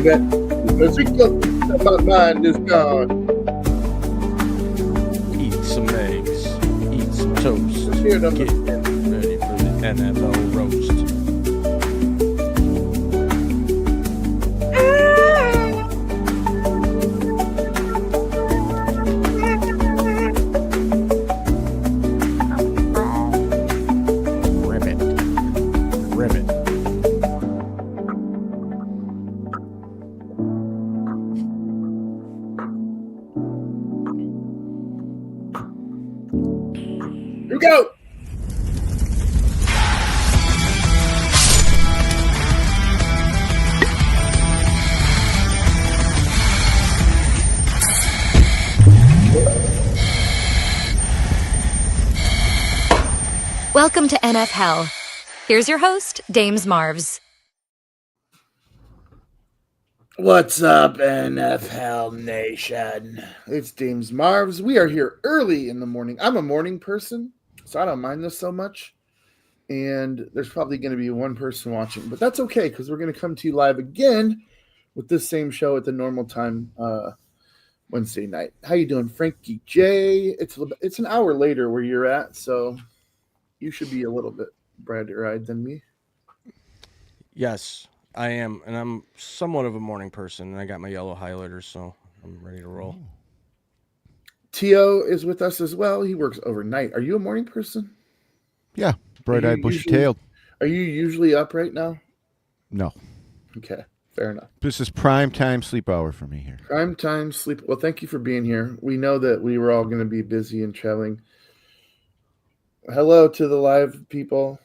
My mind is gone. Eat some eggs. Eat some toast. Here them. Get ready for the NFHell roast. Ribbit. Ribbit. Here we go. Welcome to NFHell. Here's your host, Dames Marvs. What's up, NFHell Nation? It's Dames Marvs. We are here early in the morning. I'm a morning person, so I don't mind this so much. And there's probably going to be one person watching, but that's okay because we're going to come to you live again with this same show at the normal time Wednesday night. How you doing, Frankie J? It's an hour later where you're at, so you should be a little bit brighter-eyed than me. Yes, I am. And I'm somewhat of a morning person. And I got my yellow highlighters, so I'm ready to roll. Tio is with us as well. He works overnight. Are you a morning person? Yeah, bright-eyed, bushy-tailed. Are you usually up right now? No. Okay, fair enough. This is prime time sleep hour for me here. Prime time sleep. Well, thank you for being here. We know that we were all going to be busy and traveling. Hello to the live people.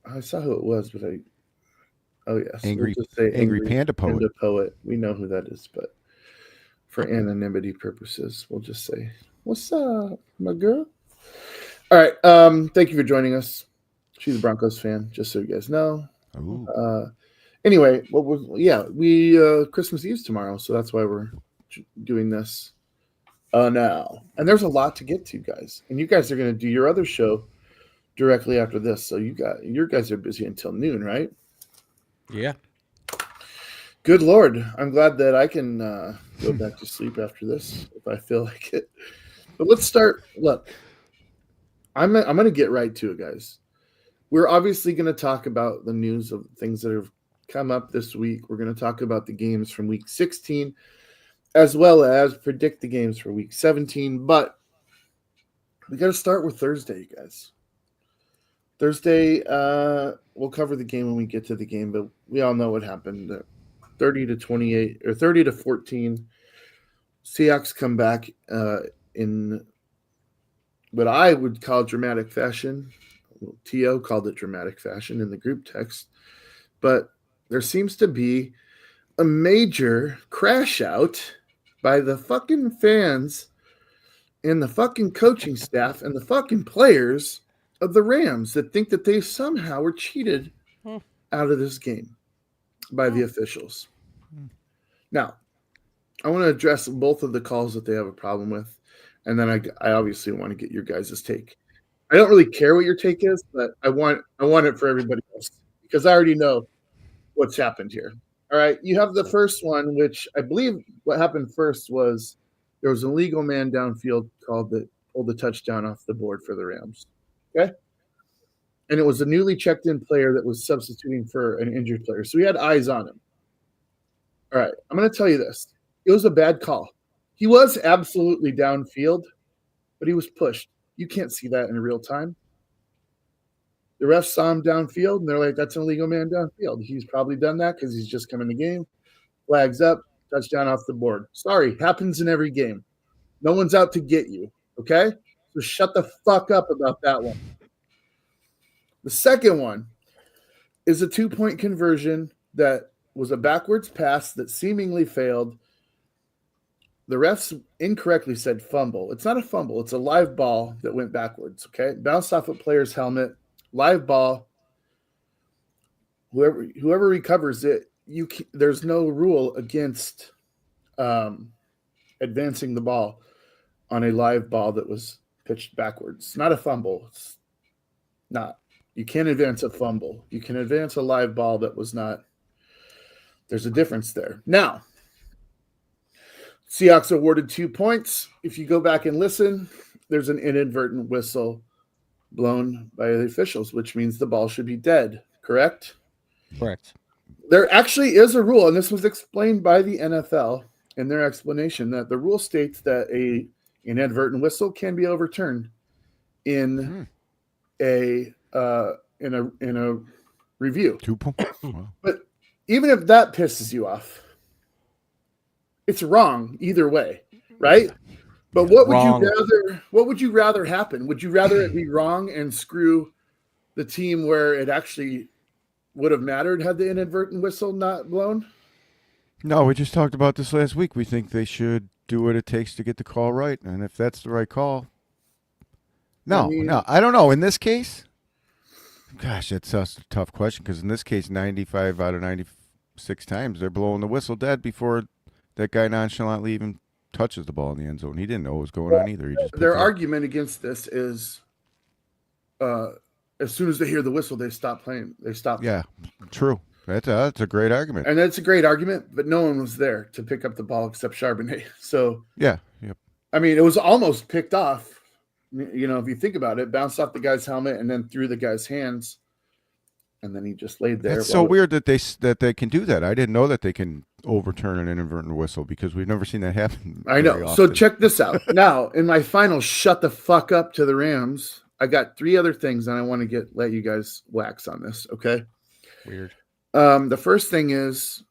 I saw who it was, but oh yes, Angry Panda Poet. Panda Poet. We know who that is, but for anonymity purposes, we'll just say, "What's up, my girl?" All right. Thank you for joining us. She's a Broncos fan, just so you guys know. Anyway, we Christmas Eve's tomorrow, so that's why we're doing this now. And there's a lot to get to, guys. And you guys are going to do your other show directly after this, so your guys are busy until noon, right? Yeah. Good Lord. I'm glad that I can go back to sleep after this if I feel like it. But let's start. Look, I'm going to get right to it, guys. We're obviously going to talk about the news of things that have come up this week. We're going to talk about the games from week 16, as well as predict the games for week 17. But we got to start with Thursday, you guys. Thursday, we'll cover the game when we get to the game, but we all know what happened. 30-28 or 30-14. Seahawks come back in what I would call dramatic fashion. T.O. called it dramatic fashion in the group text. But there seems to be a major crash out by the fucking fans and the fucking coaching staff and the fucking players of the Rams that think that they somehow were cheated out of this game by the officials. Now, I want to address both of the calls that they have a problem with, and then I obviously want to get your guys' take. I don't really care what your take is, but I want it for everybody else because I already know what's happened here. All right, you have the first one, which I believe what happened first was there was a legal man downfield called that pulled the touchdown off the board for the Rams. Okay, and it was a newly checked-in player that was substituting for an injured player, so we had eyes on him. All right, I'm going to tell you this: it was a bad call. He was absolutely downfield, but he was pushed. You can't see that in real time. The refs saw him downfield, and they're like, that's an illegal man downfield. He's probably done that because he's just come in the game. Flags up, touchdown off the board. Sorry, happens in every game. No one's out to get you, okay? So shut the fuck up about that one. The second one is a two-point conversion that was a backwards pass that seemingly failed. The refs incorrectly said fumble. It's not a fumble. It's a live ball that went backwards, okay? Bounced off a player's helmet. Live ball. Whoever recovers it, there's no rule against advancing the ball on a live ball that was pitched backwards. It's not a fumble. It's not. You can't advance a fumble. You can advance a live ball that was not There's a difference there. Now, Seahawks awarded 2 points. If you go back and listen, there's an inadvertent whistle blown by the officials, which means the ball should be dead, correct? Correct. There actually is a rule, and this was explained by the NFL in their explanation, that the rule states that a inadvertent whistle can be overturned in a review. 2 points. Wow. But even if that pisses you off, it's wrong either way, right? But what would you rather happen? Would you rather it be wrong and screw the team where it actually would have mattered had the inadvertent whistle not blown? No, we just talked about this last week. We think they should do what it takes to get the call right, and if that's the right call, I don't know. In this case, gosh, that's a tough question because in this case, 95 out of 96 times they're blowing the whistle dead before that guy nonchalantly even touches the ball in the end zone. He didn't know what was going on either. He just their argument against this is, as soon as they hear the whistle, they stop playing. They stop. Yeah, true. That's a great argument. And that's a great argument, but no one was there to pick up the ball except Charbonnet. So yeah, yep. I mean, it was almost picked off. You know, if you think about it, bounced off the guy's helmet and then through the guy's hands, and then he just laid there. It's so weird that they can do that. I didn't know that they can overturn an inadvertent whistle because we've never seen that happen. I know. So check this out. Now, in my final shut the fuck up to the Rams, I got 3 other things, and I want to let you guys wax on this. Okay. Weird. The first thing is,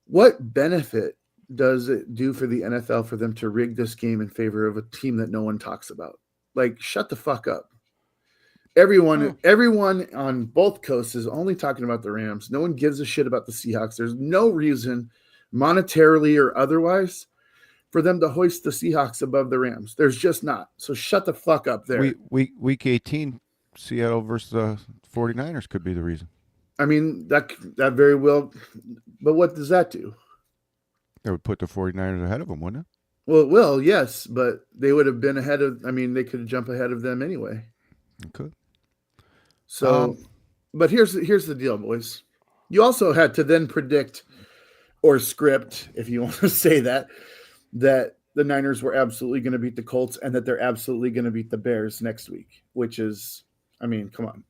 what benefit does it do for the NFL for them to rig this game in favor of a team that no one talks about? Like, shut the fuck up. Everyone on both coasts is only talking about the Rams. No one gives a shit about the Seahawks. There's no reason, monetarily or otherwise, for them to hoist the Seahawks above the Rams. There's just not. So shut the fuck up there. Week 18, Seattle versus the 49ers could be the reason. I mean, that very well, but what does that do? That would put the 49ers ahead of them, wouldn't it? Well, it will, yes, but they would have been ahead of, they could jump ahead of them anyway. It could. So, but here's the deal, boys. You also had to then predict or script, if you want to say that the Niners were absolutely going to beat the Colts and that they're absolutely going to beat the Bears next week, which is, come on.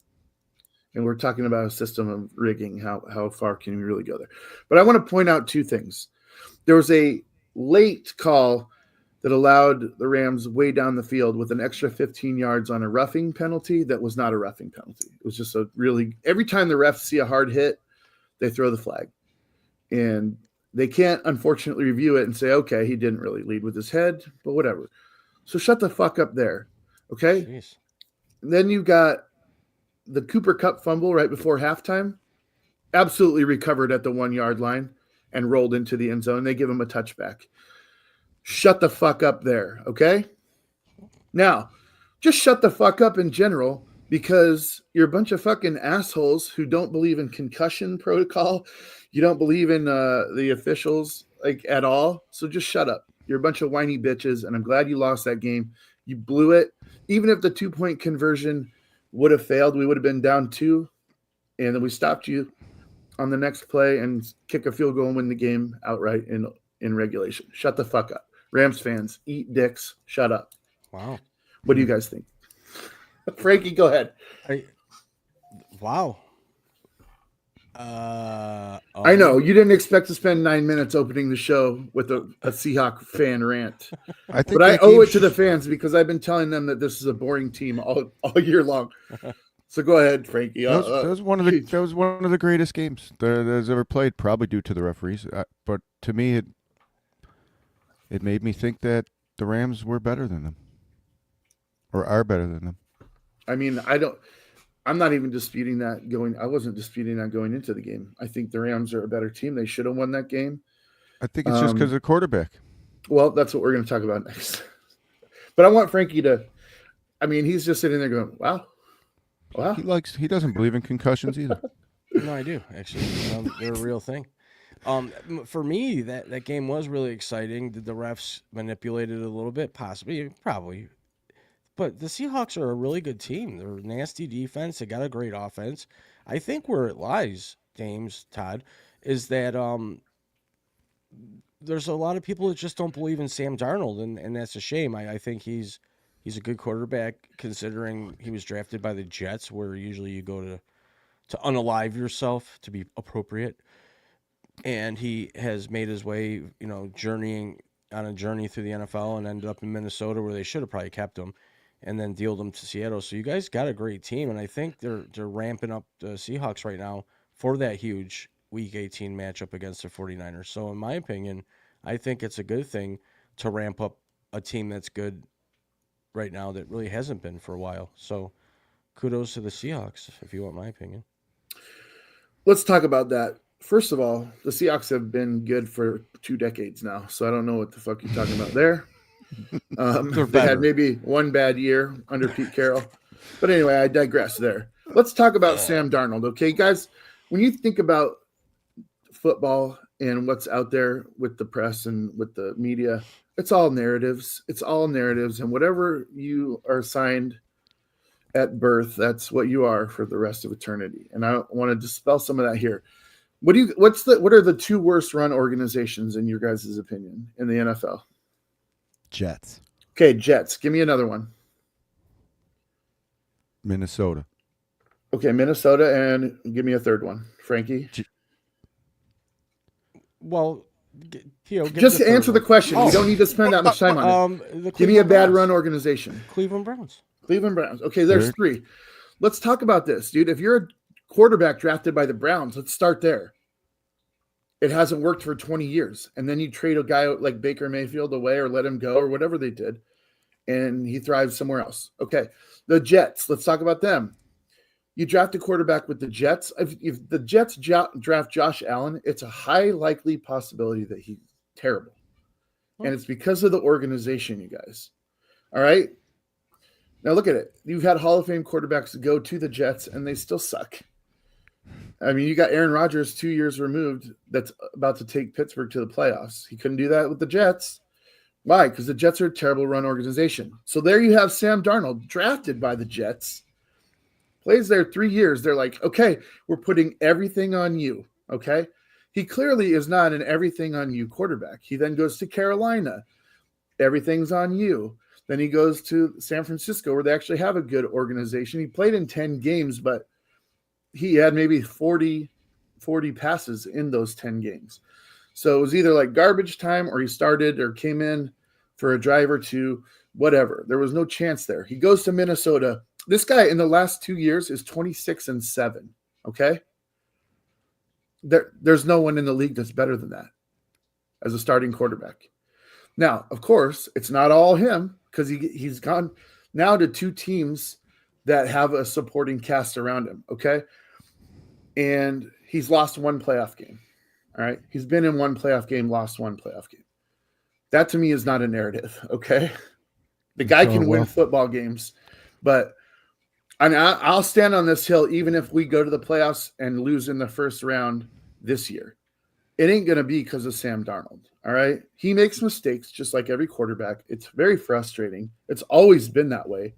And we're talking about a system of rigging. How far can you really go there? But I want to point out 2 things. There was a late call that allowed the Rams way down the field with an extra 15 yards on a roughing penalty that was not a roughing penalty. It was just every time the refs see a hard hit, they throw the flag. And they can't, unfortunately, review it and say, okay, he didn't really lead with his head, but whatever. So shut the fuck up there, okay? Jeez. And then you got the Cooper Kupp fumble right before halftime, absolutely recovered at the 1-yard line and rolled into the end zone. They give him a touchback. Shut the fuck up there, okay? Now, just shut the fuck up in general because you're a bunch of fucking assholes who don't believe in concussion protocol. You don't believe in the officials at all. So just shut up. You're a bunch of whiny bitches, and I'm glad you lost that game. You blew it. Even if the 2-point conversion would have failed, we would have been down 2, and then we stopped you on the next play and kick a field goal and win the game outright in regulation. Shut the fuck up. Rams fans, eat dicks. Shut up. Wow. What do you guys think? Frankie, go ahead. Wow. I know you didn't expect to spend 9 minutes opening the show with a Seahawk fan rant, but I owe it to the fans because I've been telling them that this is a boring team all year long. So go ahead, Frankie. That was one of the greatest games that has ever played, probably due to the referees. But to me, it made me think that the Rams were better than them, or are better than them. I'm not even disputing that I wasn't disputing that going into the game. I think the Rams are a better team. They should have won that game. I think it's just because of the quarterback. Well, that's what we're going to talk about next. But I want Frankie to, he's just sitting there going, wow. He doesn't believe in concussions either. No, I do, actually. They're a real thing. For me, that game was really exciting. Did the refs manipulate it a little bit? Possibly, probably. But the Seahawks are a really good team. They're a nasty defense. They got a great offense. I think where it lies, James, Todd, is that there's a lot of people that just don't believe in Sam Darnold, and that's a shame. I think he's a good quarterback considering he was drafted by the Jets, where usually you go to unalive yourself to be appropriate. And he has made his way, journeying on a journey through the NFL and ended up in Minnesota, where they should have probably kept him, and then dealed him to Seattle. So you guys got a great team, and I think they're ramping up the Seahawks right now for that huge Week 18 matchup against the 49ers. So in my opinion, I think it's a good thing to ramp up a team that's good right now that really hasn't been for a while. So kudos to the Seahawks, if you want my opinion. Let's talk about that. First of all, the Seahawks have been good for 2 decades now, so I don't know what the fuck you're talking about there. They had maybe one bad year under Pete Carroll. But anyway, I digress there. Let's talk about Sam Darnold, okay, guys? When you think about football and what's out there with the press and with the media, it's all narratives. It's all narratives, and whatever you are assigned at birth, that's what you are for the rest of eternity. And I want to dispel some of that here. What are the 2 worst run organizations in your guys' opinion in the NFL? Jets. Okay, Jets. Give me another one. Minnesota. Okay, Minnesota, and give me a third one. Frankie? Well, Theo, just answer the question. You don't need to spend that much time on it. Give me a bad run organization. Cleveland Browns. Cleveland Browns. Okay, there's 3. Let's talk about this, dude. If you're a quarterback drafted by the Browns, let's start there. It hasn't worked for 20 years. And then you trade a guy like Baker Mayfield away or let him go or whatever they did, and he thrives somewhere else. Okay, the Jets. Let's talk about them. You draft a quarterback with the Jets. If the Jets draft Josh Allen, it's a high likely possibility that he's terrible. And it's because of the organization, you guys. All right? Now look at it. You've had Hall of Fame quarterbacks go to the Jets, and they still suck. I mean, you got Aaron Rodgers 2 years removed that's about to take Pittsburgh to the playoffs. He couldn't do that with the Jets. Why? Because the Jets are a terrible run organization. So there you have Sam Darnold, drafted by the Jets, plays there 3 years. They're like, okay, we're putting everything on you, okay? He clearly is not an everything on you quarterback. He then goes to Carolina. Everything's on you. Then he goes to San Francisco, where they actually have a good organization. He played in 10 games, but he had maybe 40 passes in those 10 games. So it was either like garbage time, or he started or came in for a drive or two, whatever. There was no chance there. He goes to Minnesota. This guy in the last 2 years is 26-7. Okay. There's no one in the league that's better than that as a starting quarterback. Now, of course, it's not all him, because he's gone now to 2 teams that have a supporting cast around him. Okay. And he's lost 1 playoff game. All right. He's been in 1 playoff game, lost 1 playoff game. That to me is not a narrative. Okay. The guy can win football games, but I'll stand on this hill even if we go to the playoffs and lose in the first round this year. It ain't going to be because of Sam Darnold. All right. He makes mistakes just like every quarterback. It's very frustrating. It's always been that way.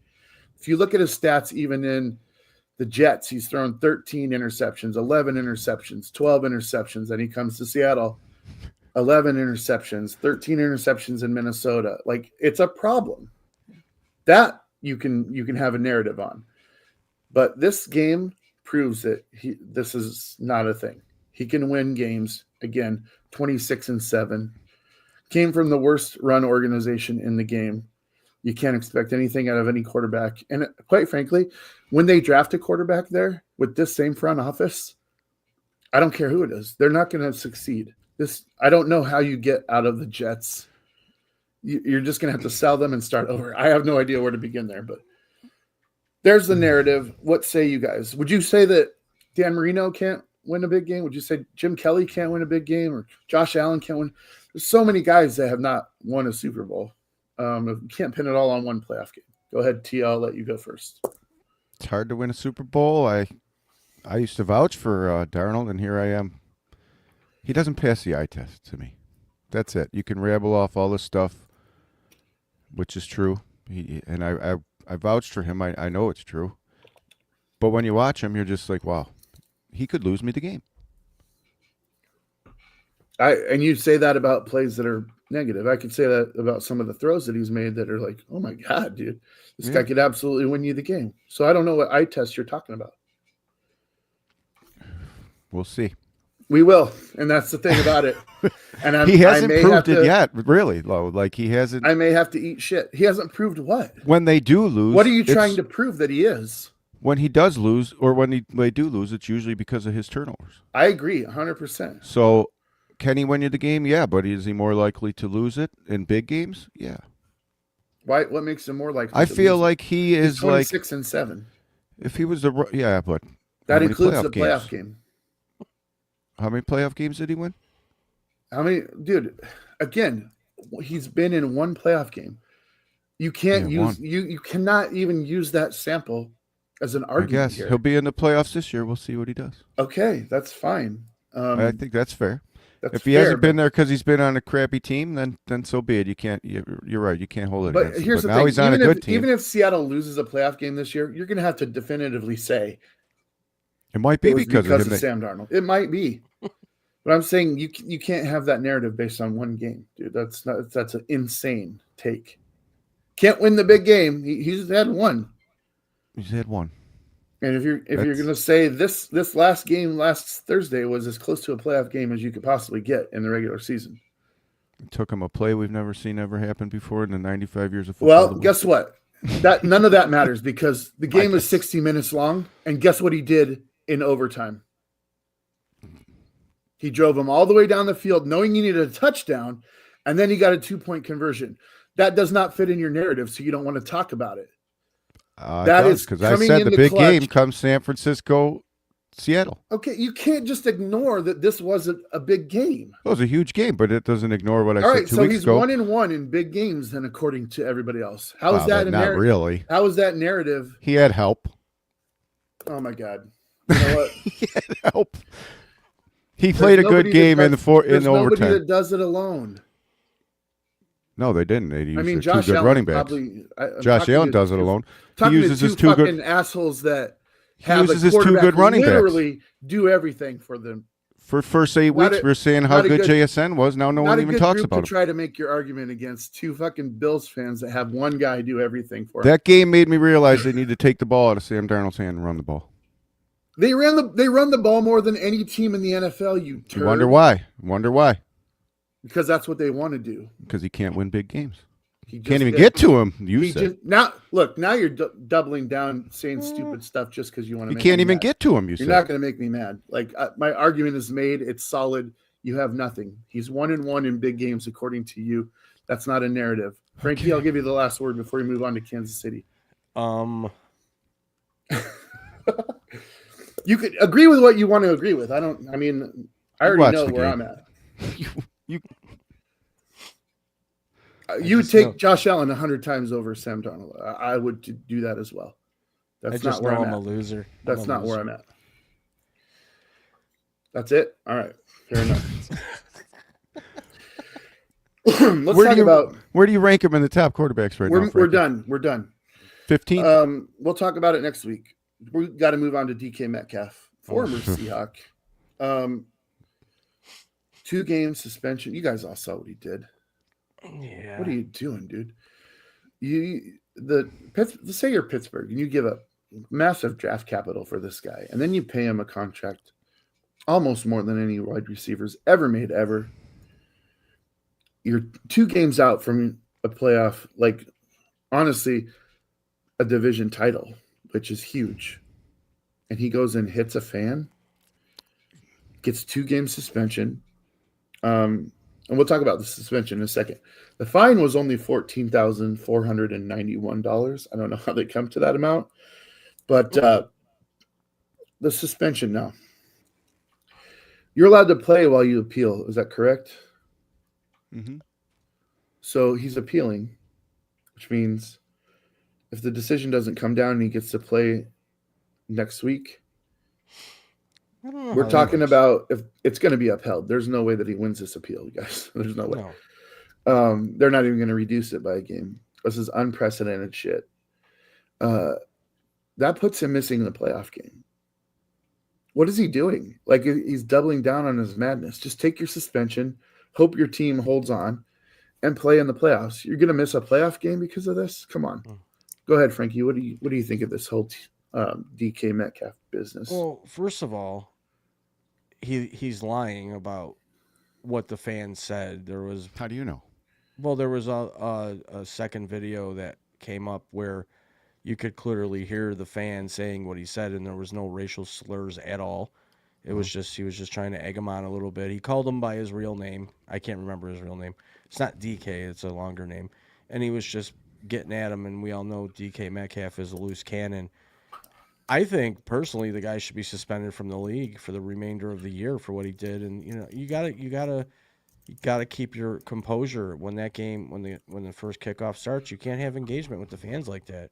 If you look at his stats, even in the Jets, he's thrown 13 interceptions, 11 interceptions, 12 interceptions. Then he comes to Seattle, 11 interceptions, 13 interceptions in Minnesota. Like, it's a problem. That you can have a narrative on. But this game proves that this is not a thing. He can win games. Again, 26-7. Came from the worst run organization in the game. You can't expect anything out of any quarterback. And quite frankly, when they draft a quarterback there with this same front office, I don't care who it is. They're not going to succeed. I don't know how you get out of the Jets. You're just going to have to sell them and start over. I have no idea where to begin there, but there's the narrative. What say you guys? Would you say that Dan Marino can't win a big game? Would you say Jim Kelly can't win a big game, or Josh Allen can't win? There's so many guys that have not won a Super Bowl. You can't pin it all on 1 playoff game. Go ahead, T. I'll let you go first. It's hard to win a Super Bowl. I used to vouch for Darnold, and here I am. He doesn't pass the eye test to me. That's it. You can rabble off all this stuff, which is true. I vouched for him. I know it's true. But when you watch him, you're just like, wow, he could lose me the game. And you say that about plays that are negative. I could say that about some of the throws that he's made that are like, oh my God, dude, this guy could absolutely win you the game. So I don't know what eye test you're talking about. We'll see. We will, and that's the thing about it. And he hasn't proved it yet, really. Though, like he hasn't. I may have to eat shit. He hasn't proved what. When they do lose, what are you trying to prove that he is? When he does lose, or when they do lose, it's usually because of his turnovers. I agree, 100%. So, can he win you the game? Yeah, but is he more likely to lose it in big games? Yeah. Why? What makes him more likely? I feel like he is 26 and 7. If he was but that includes the playoff game. How many playoff games did he win? How many, dude? Again, he's been in one playoff game. You can't you cannot even use that sample as an argument. I guess here. He'll be in the playoffs this year. We'll see what he does. Okay, that's fine. I think that's fair. If he hasn't been there because he's been on a crappy team, then so be it. You can't. You're right. You can't hold it. But here's the now thing: he's on a good team. Even if Seattle loses a playoff game this year, you're going to have to definitively say it might be because of Sam Darnold. It might be, but I'm saying you can't have that narrative based on one game, dude. That's an insane take. Can't win the big game. He's had one. He's had one. And if you're going to say this last game last Thursday was as close to a playoff game as you could possibly get in the regular season. It took him a play we've never seen ever happen before in the 95 years of football. Well, guess what? None of that matters because the game was 60 minutes long, and guess what he did in overtime? He drove him all the way down the field knowing he needed a touchdown, and then he got a 2-point conversion. That does not fit in your narrative, so you don't want to talk about it. That is because I said the big game comes San Francisco, Seattle. Okay, you can't just ignore that this wasn't a big game. It was a huge game, but it doesn't ignore what I said 2 weeks ago. All right, so he's 1-1 in big games, then, according to everybody else. How is that a narrative? Not really. How is that narrative? He had help. Oh my God! You know what? He had help. He played a good game in overtime. Nobody that does it alone. No, they didn't. They used Josh two good Allen running backs. Josh Allen does it alone. He uses his two good assholes that have his two good running backs. Literally do everything for them. For first 8 weeks, we're saying how good JSN was. Now no one even talks about him. Try to make your argument against two fucking Bills fans that have one guy do everything for them. That game made me realize they need to take the ball out of Sam Darnold's hand and run the ball. They run the ball more than any team in the NFL. You turd. Wonder why? Because that's what they want to do. Because he can't win big games. He can't even get to him. Now you're doubling down, saying stupid stuff just because you want to. You can't even get to him. You're not going to make me mad. Like my argument is made. It's solid. You have nothing. He's 1-1 in big games, according to you. That's not a narrative. Frankie, okay. I'll give you the last word before we move on to Kansas City. You could agree with what you want to agree with. I already know where I'm at. You take Josh Allen 100 times over Sam Darnold. I would do that as well. That's not where I'm at. A loser. That's not where I'm at. That's it. All right, fair enough. Where do you rank him in the top quarterbacks right now? We're done. We're done. 15. We'll talk about it next week. We got to move on to DK Metcalf, former Seahawk. 2-game suspension. You guys all saw what he did. Yeah. What are you doing, dude? Let's say you're Pittsburgh and you give up massive draft capital for this guy, and then you pay him a contract almost more than any wide receivers ever made ever. You're 2 games out from a playoff, like honestly, a division title, which is huge. And he goes and hits a fan, gets 2-game suspension. And we'll talk about the suspension in a second. The fine was only $14,491. I don't know how they come to that amount, but the suspension now. You're allowed to play while you appeal. Is that correct? Mm-hmm. So he's appealing, which means if the decision doesn't come down and he gets to play next week, we're talking about if it's going to be upheld. There's no way that he wins this appeal, you guys. There's no way. No. They're not even going to reduce it by a game. This is unprecedented shit. That puts him missing the playoff game. what is he doing? Like, he's doubling down on his madness. Just take your suspension, hope your team holds on, and play in the playoffs. You're going to miss a playoff game because of this? Come on. Go ahead, Frankie. What do you think of this whole DK Metcalf business? Well, first of all, he's lying about what the fans said. There was How do you know? Well, there was a second video that came up where you could clearly hear the fan saying what he said, and there was no racial slurs at all. It was just he was just trying to egg him on a little bit. He called him by his real name. I can't remember his real name. It's not DK. It's a longer name, and he was just getting at him. And we all know DK Metcalf is a loose cannon. I think personally the guy should be suspended from the league for the remainder of the year for what he did. And you gotta keep your composure when that game when the first kickoff starts. You can't have engagement with the fans like that.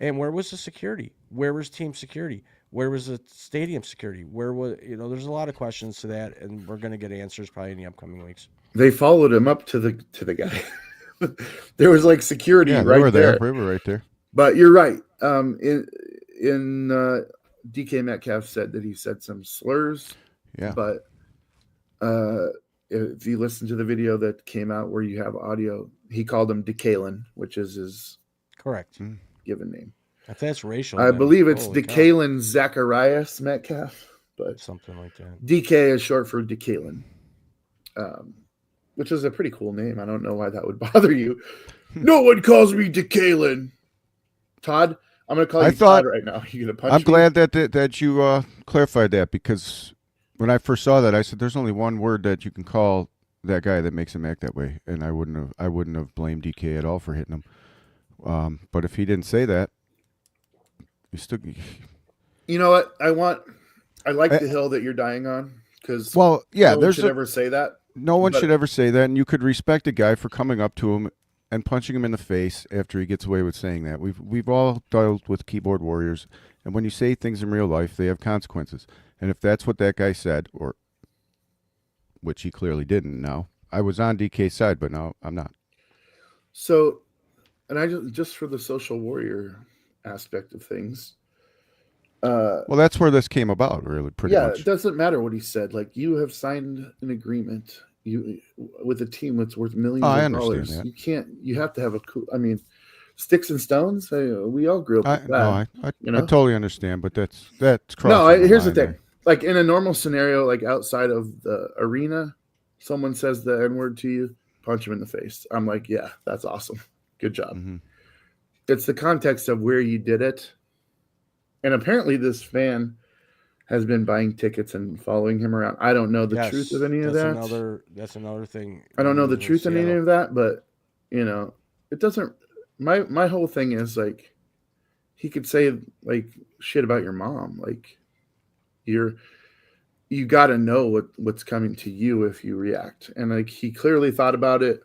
And where was the security? Where was team security? Where was the stadium security? Where was there's a lot of questions to that, and we're gonna get answers probably in the upcoming weeks. They followed him up to the guy. There was like security Yeah, right we were there. We were right there. But you're right. In DK Metcalf said that he said some slurs. Yeah. But if you listen to the video that came out where you have audio, he called him DeKalen, which is his Correct given name. If that's racial, I then believe it's holy cow. DeKalen Zacharias Metcalf, but Something like that. DK is short for DeKalen, which is a pretty cool name. I don't know why that would bother you. No one calls me DeKalen. Todd, I'm going to call you Todd right now. You going to punch me? I'm glad that you clarified that, because when I first saw that, I said there's only one word that you can call that guy that makes him act that way, and I wouldn't have blamed DK at all for hitting him. But if he didn't say that, he still. You know what? I like the hill that you're dying on, because no one should ever say that. No one should ever say that, and you could respect a guy for coming up to him and punching him in the face after he gets away with saying that. We've all dealt with keyboard warriors, and when you say things in real life, they have consequences. And if that's what that guy said, or which he clearly didn't, now I was on DK's side, but now I'm not. So, and I just for the social warrior aspect of things. Well, that's where this came about, really, pretty much. It doesn't matter what he said. Like, you have signed an agreement with a team that's worth millions of dollars. That. You have to have sticks and stones. We all grew up with that. I totally understand, but that's here's the thing. Like, in a normal scenario, like outside of the arena, someone says the N-word to you, punch him in the face. I'm like, yeah, that's awesome. Good job. Mm-hmm. It's the context of where you did it. And apparently this fan has been buying tickets and following him around. I don't know the truth of any of that. That's another thing. I don't know the truth in any of that, but it doesn't. My whole thing is, like, he could say like shit about your mom. Like, you got to know what's coming to you if you react. And like, he clearly thought about it.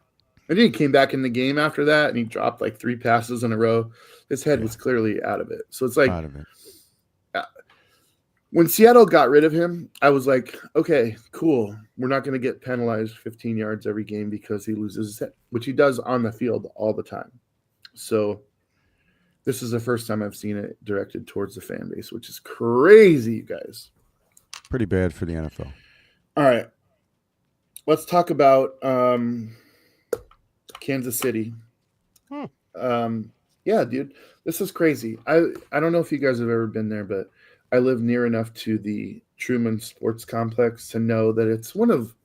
And then he came back in the game after that, and he dropped like 3 passes in a row. His head was clearly out of it. So it's like, when Seattle got rid of him, I was like, okay, cool. We're not going to get penalized 15 yards every game because he loses his head, which he does on the field all the time. So this is the first time I've seen it directed towards the fan base, which is crazy, you guys. Pretty bad for the NFL. All right. Let's talk about Kansas City. Yeah, dude, this is crazy. I don't know if you guys have ever been there, but I live near enough to the Truman Sports Complex to know that it's one of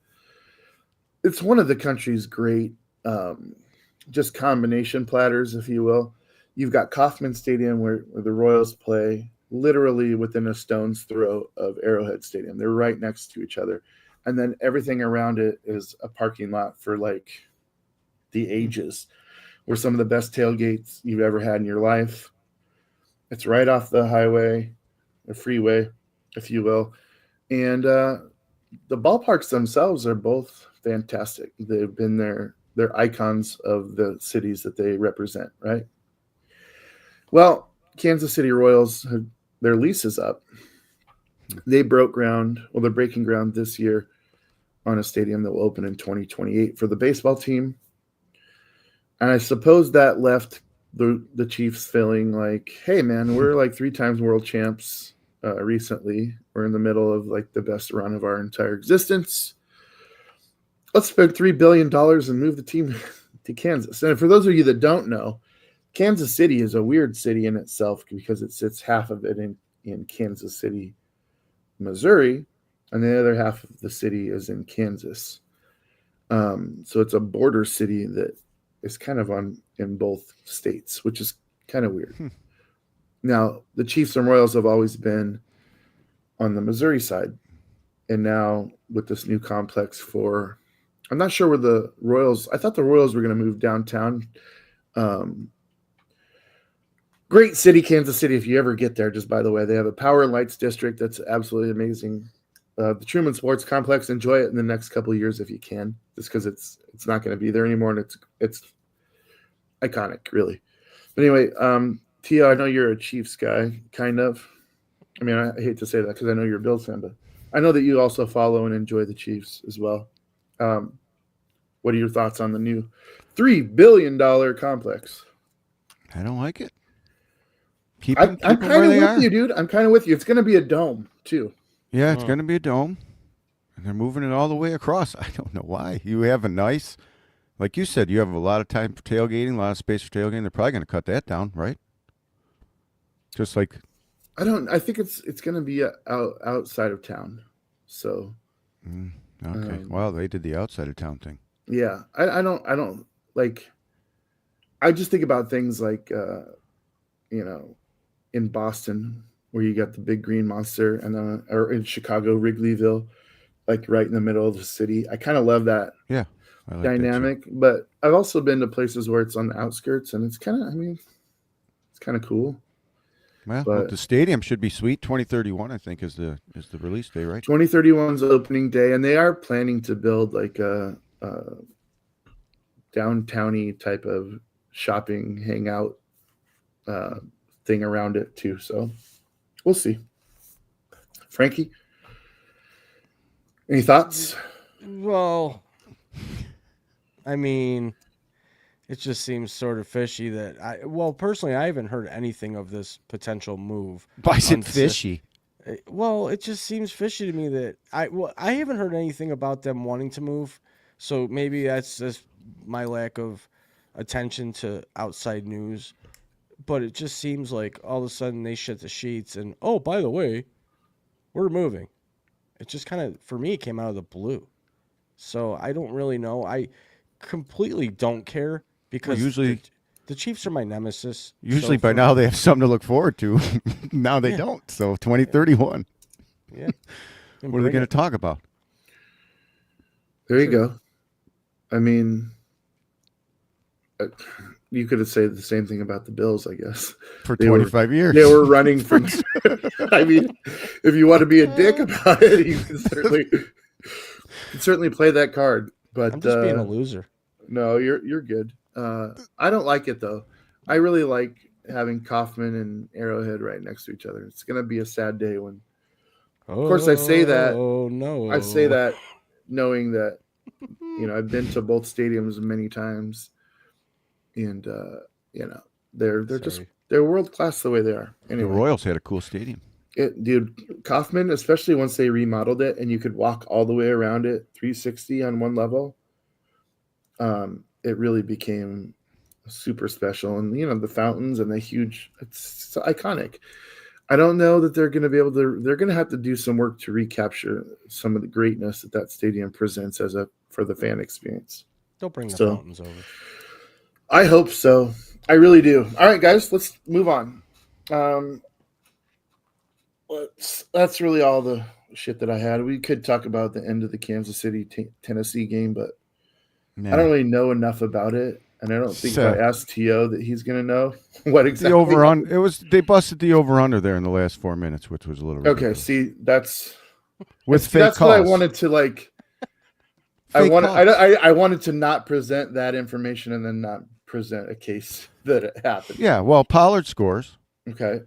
the country's great just combination platters, if you will. You've got Kauffman Stadium where the Royals play, literally within a stone's throw of Arrowhead Stadium. They're right next to each other. And then everything around it is a parking lot for like the ages. We're some of the best tailgates you've ever had in your life. It's right off the highway, the freeway, if you will. And the ballparks themselves are both fantastic. They've been they're icons of the cities that they represent, right? Well, Kansas City Royals, their lease is up. They broke ground. Well, they're breaking ground this year on a stadium that will open in 2028 for the baseball team. And I suppose that left the Chiefs feeling like, hey, man, we're like 3 times world champs. recently. We're in the middle of like the best run of our entire existence. Let's spend $3 billion and move the team to Kansas. And for those of you that don't know, Kansas City is a weird city in itself because it sits half of it in Kansas City, Missouri, and the other half of the city is in Kansas. So it's a border city that is kind of in both states, which is kind of weird. Now, the Chiefs and Royals have always been on the Missouri side. And now with this new complex I'm not sure where the Royals, I thought the Royals were going to move downtown. Great city, Kansas City, if you ever get there, just by the way. They have a power and lights district that's absolutely amazing. The Truman Sports Complex, enjoy it in the next couple of years if you can, just because it's not going to be there anymore, and it's iconic, really. But anyway, Tia, I know you're a Chiefs guy, kind of. I mean, I hate to say that because I know you're a Bills fan, but I know that you also follow and enjoy the Chiefs as well. What are your thoughts on the new $3 billion complex? I don't like it. I'm kind of with you, dude. I'm kind of with you. It's going to be a dome, too. Yeah, it's going to be a dome. And they're moving it all the way across. I don't know why. You have a nice, like you said, you have a lot of time for tailgating, a lot of space for tailgating. They're probably going to cut that down, right? Just like. I think it's going to be outside of town. So. Okay. Well, they did the outside of town thing. Yeah. I don't like, I just think about things like, in Boston where you got the big green monster and then, or in Chicago, Wrigleyville, like right in the middle of the city. I kind of love that I like dynamic, but I've also been to places where it's on the outskirts and it's kind of, it's kind of cool. Well, the stadium should be sweet. 2031, I think, is the release day, right? 2031 is opening day, and they are planning to build like a downtowny type of shopping hangout thing around it too. So we'll see. Frankie, any thoughts? Well, I mean, it just seems sort of fishy that personally, I haven't heard anything of this potential move. Why is it fishy? Well, it just seems fishy to me that I haven't heard anything about them wanting to move. So maybe that's just my lack of attention to outside news. But it just seems like all of a sudden they shit the sheets and, oh, by the way, we're moving. It just kind of, for me, it came out of the blue. So I don't really know. I completely don't care because usually the Chiefs are my nemesis. Usually by now they have something to look forward to. Now they don't. So 2031. Yeah. What are they going to talk about? There you go. I mean, you could have said the same thing about the Bills, I guess. For 25 years. They were running from I mean, if you want to be a dick about it, you can certainly play that card. But I'm just being a loser. No, you're good. I don't like it though. I really like having Kaufman and Arrowhead right next to each other. It's gonna be a sad day when of course I say that. Oh no. I say that knowing that I've been to both stadiums many times. And they're world class the way they are. Anyway, the Royals had a cool stadium. Dude, Kaufman, especially once they remodeled it and you could walk all the way around it, 360 on one level. It really became super special. And the fountains and the huge, it's iconic. I don't know that they're going to be able to. They're going to have to do some work to recapture some of the greatness that stadium presents for the fan experience. Don't bring the fountains over. I hope so. I really do. All right, guys, let's move on. That's really all the shit that I had. We could talk about the end of the Kansas City Tennessee game, but I don't really know enough about it, and I don't think if I asked T.O. that he's going to know what exactly. The over-under. They busted the over-under there in the last 4 minutes, which was a little ridiculous. Okay. See, that's with fake that's calls. What I wanted to like. I wanted to not present that information and then not present a case that it happened. Yeah, well, Pollard scores. Okay.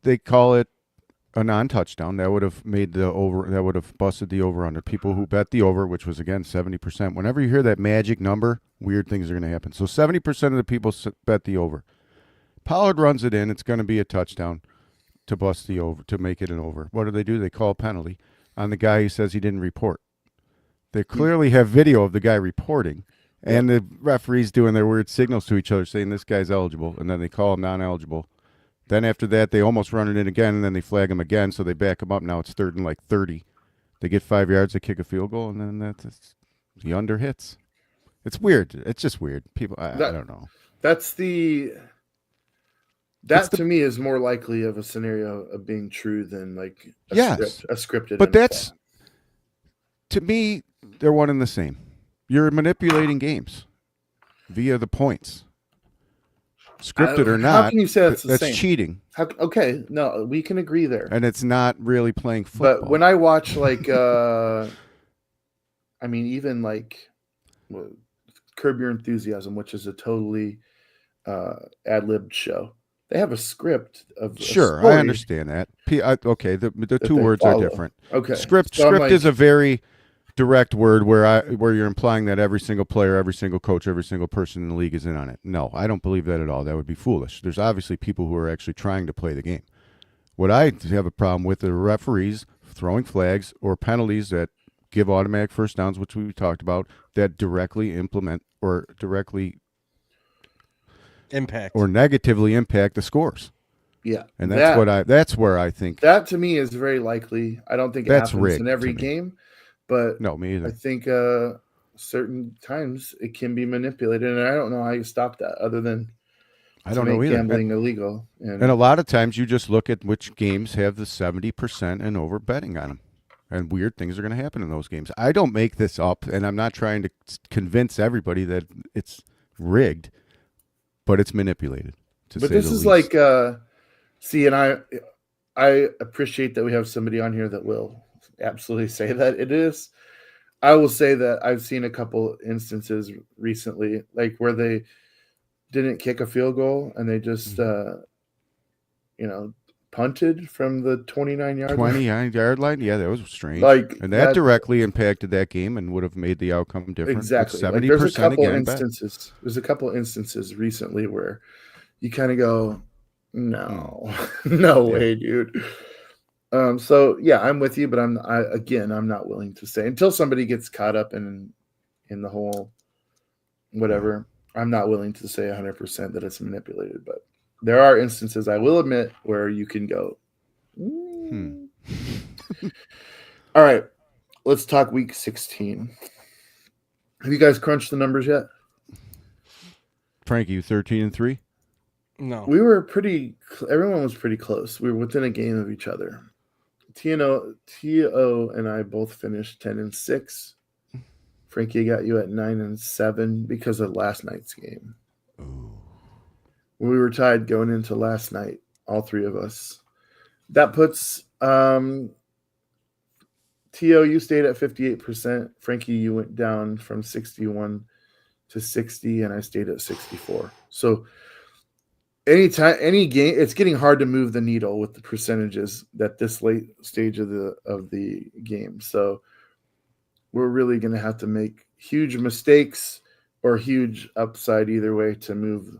They call it a non-touchdown. That would have made the over. That would have busted the over-under. People who bet the over, which was again 70%. Whenever you hear that magic number, weird things are going to happen. So 70% of the people bet the over. Pollard runs it in. It's going to be a touchdown. to bust the over, to make it an over. What do? They call a penalty on the guy who says he didn't report. They clearly have video of the guy reporting, and the referees doing their weird signals to each other saying this guy's eligible, and then they call him non-eligible. Then after that, they almost run it in again, and then they flag him again, so they back him up. Now it's 3rd and like 30. They get 5 yards, they kick a field goal, and then the under hits. It's weird. It's just weird. People, I don't know. That to me is more likely of a scenario of being true than like a scripted. But that's, to me, they're one and the same. You're manipulating games via the points. Scripted or not, how can you say that's the same? Cheating. Okay, no, we can agree there. And it's not really playing football. But when I watch like, I mean, even like Curb Your Enthusiasm, which is a totally ad-libbed show, they have a script of sure, I understand that. Okay, the two words are different. Okay, script is a very direct word where you're implying that every single player, every single coach, every single person in the league is in on it. No, I don't believe that at all. That would be foolish. There's obviously people who are actually trying to play the game. What I have a problem with are referees throwing flags or penalties that give automatic first downs, which we talked about, that directly implement or directly impact or negatively impact the scores. Yeah, and that's where I think that to me is very likely. I don't think it happens in every game. But no, me either. I think certain times it can be manipulated, and I don't know how you stop that other than I don't know either. Gambling illegal. And a lot of times you just look at which games have the 70% and over betting on them, and weird things are going to happen in those games. I don't make this up, and I'm not trying to convince everybody that it's rigged, but it's manipulated. But this is like, and I appreciate that we have somebody on here that will absolutely say that it is. I will say that I've seen a couple instances recently, like where they didn't kick a field goal and they just, punted from the 29-yard line. Yeah, that was strange. And that directly impacted that game and would have made the outcome different. Exactly. 70% there's a couple instances. There's a couple instances recently where you kind of go, no way, dude. So yeah, I'm with you, but I'm not willing to say until somebody gets caught up in the whole whatever. I'm not willing to say 100% that it's manipulated, but there are instances I will admit where you can go. All right, let's talk week 16. Have you guys crunched the numbers yet? Frankie, you 13-3? No, we were everyone was pretty close. We were within a game of each other. T.O. and I both finished 10-6. Frankie got you at 9-7 because of last night's game. Ooh. We were tied going into last night, all three of us. That puts T.O. you stayed at 58%. Frankie, you went down from 61 to 60, and I stayed at 64. So any game, it's getting hard to move the needle with the percentages at this late stage of the game. So we're really going to have to make huge mistakes or huge upside either way to move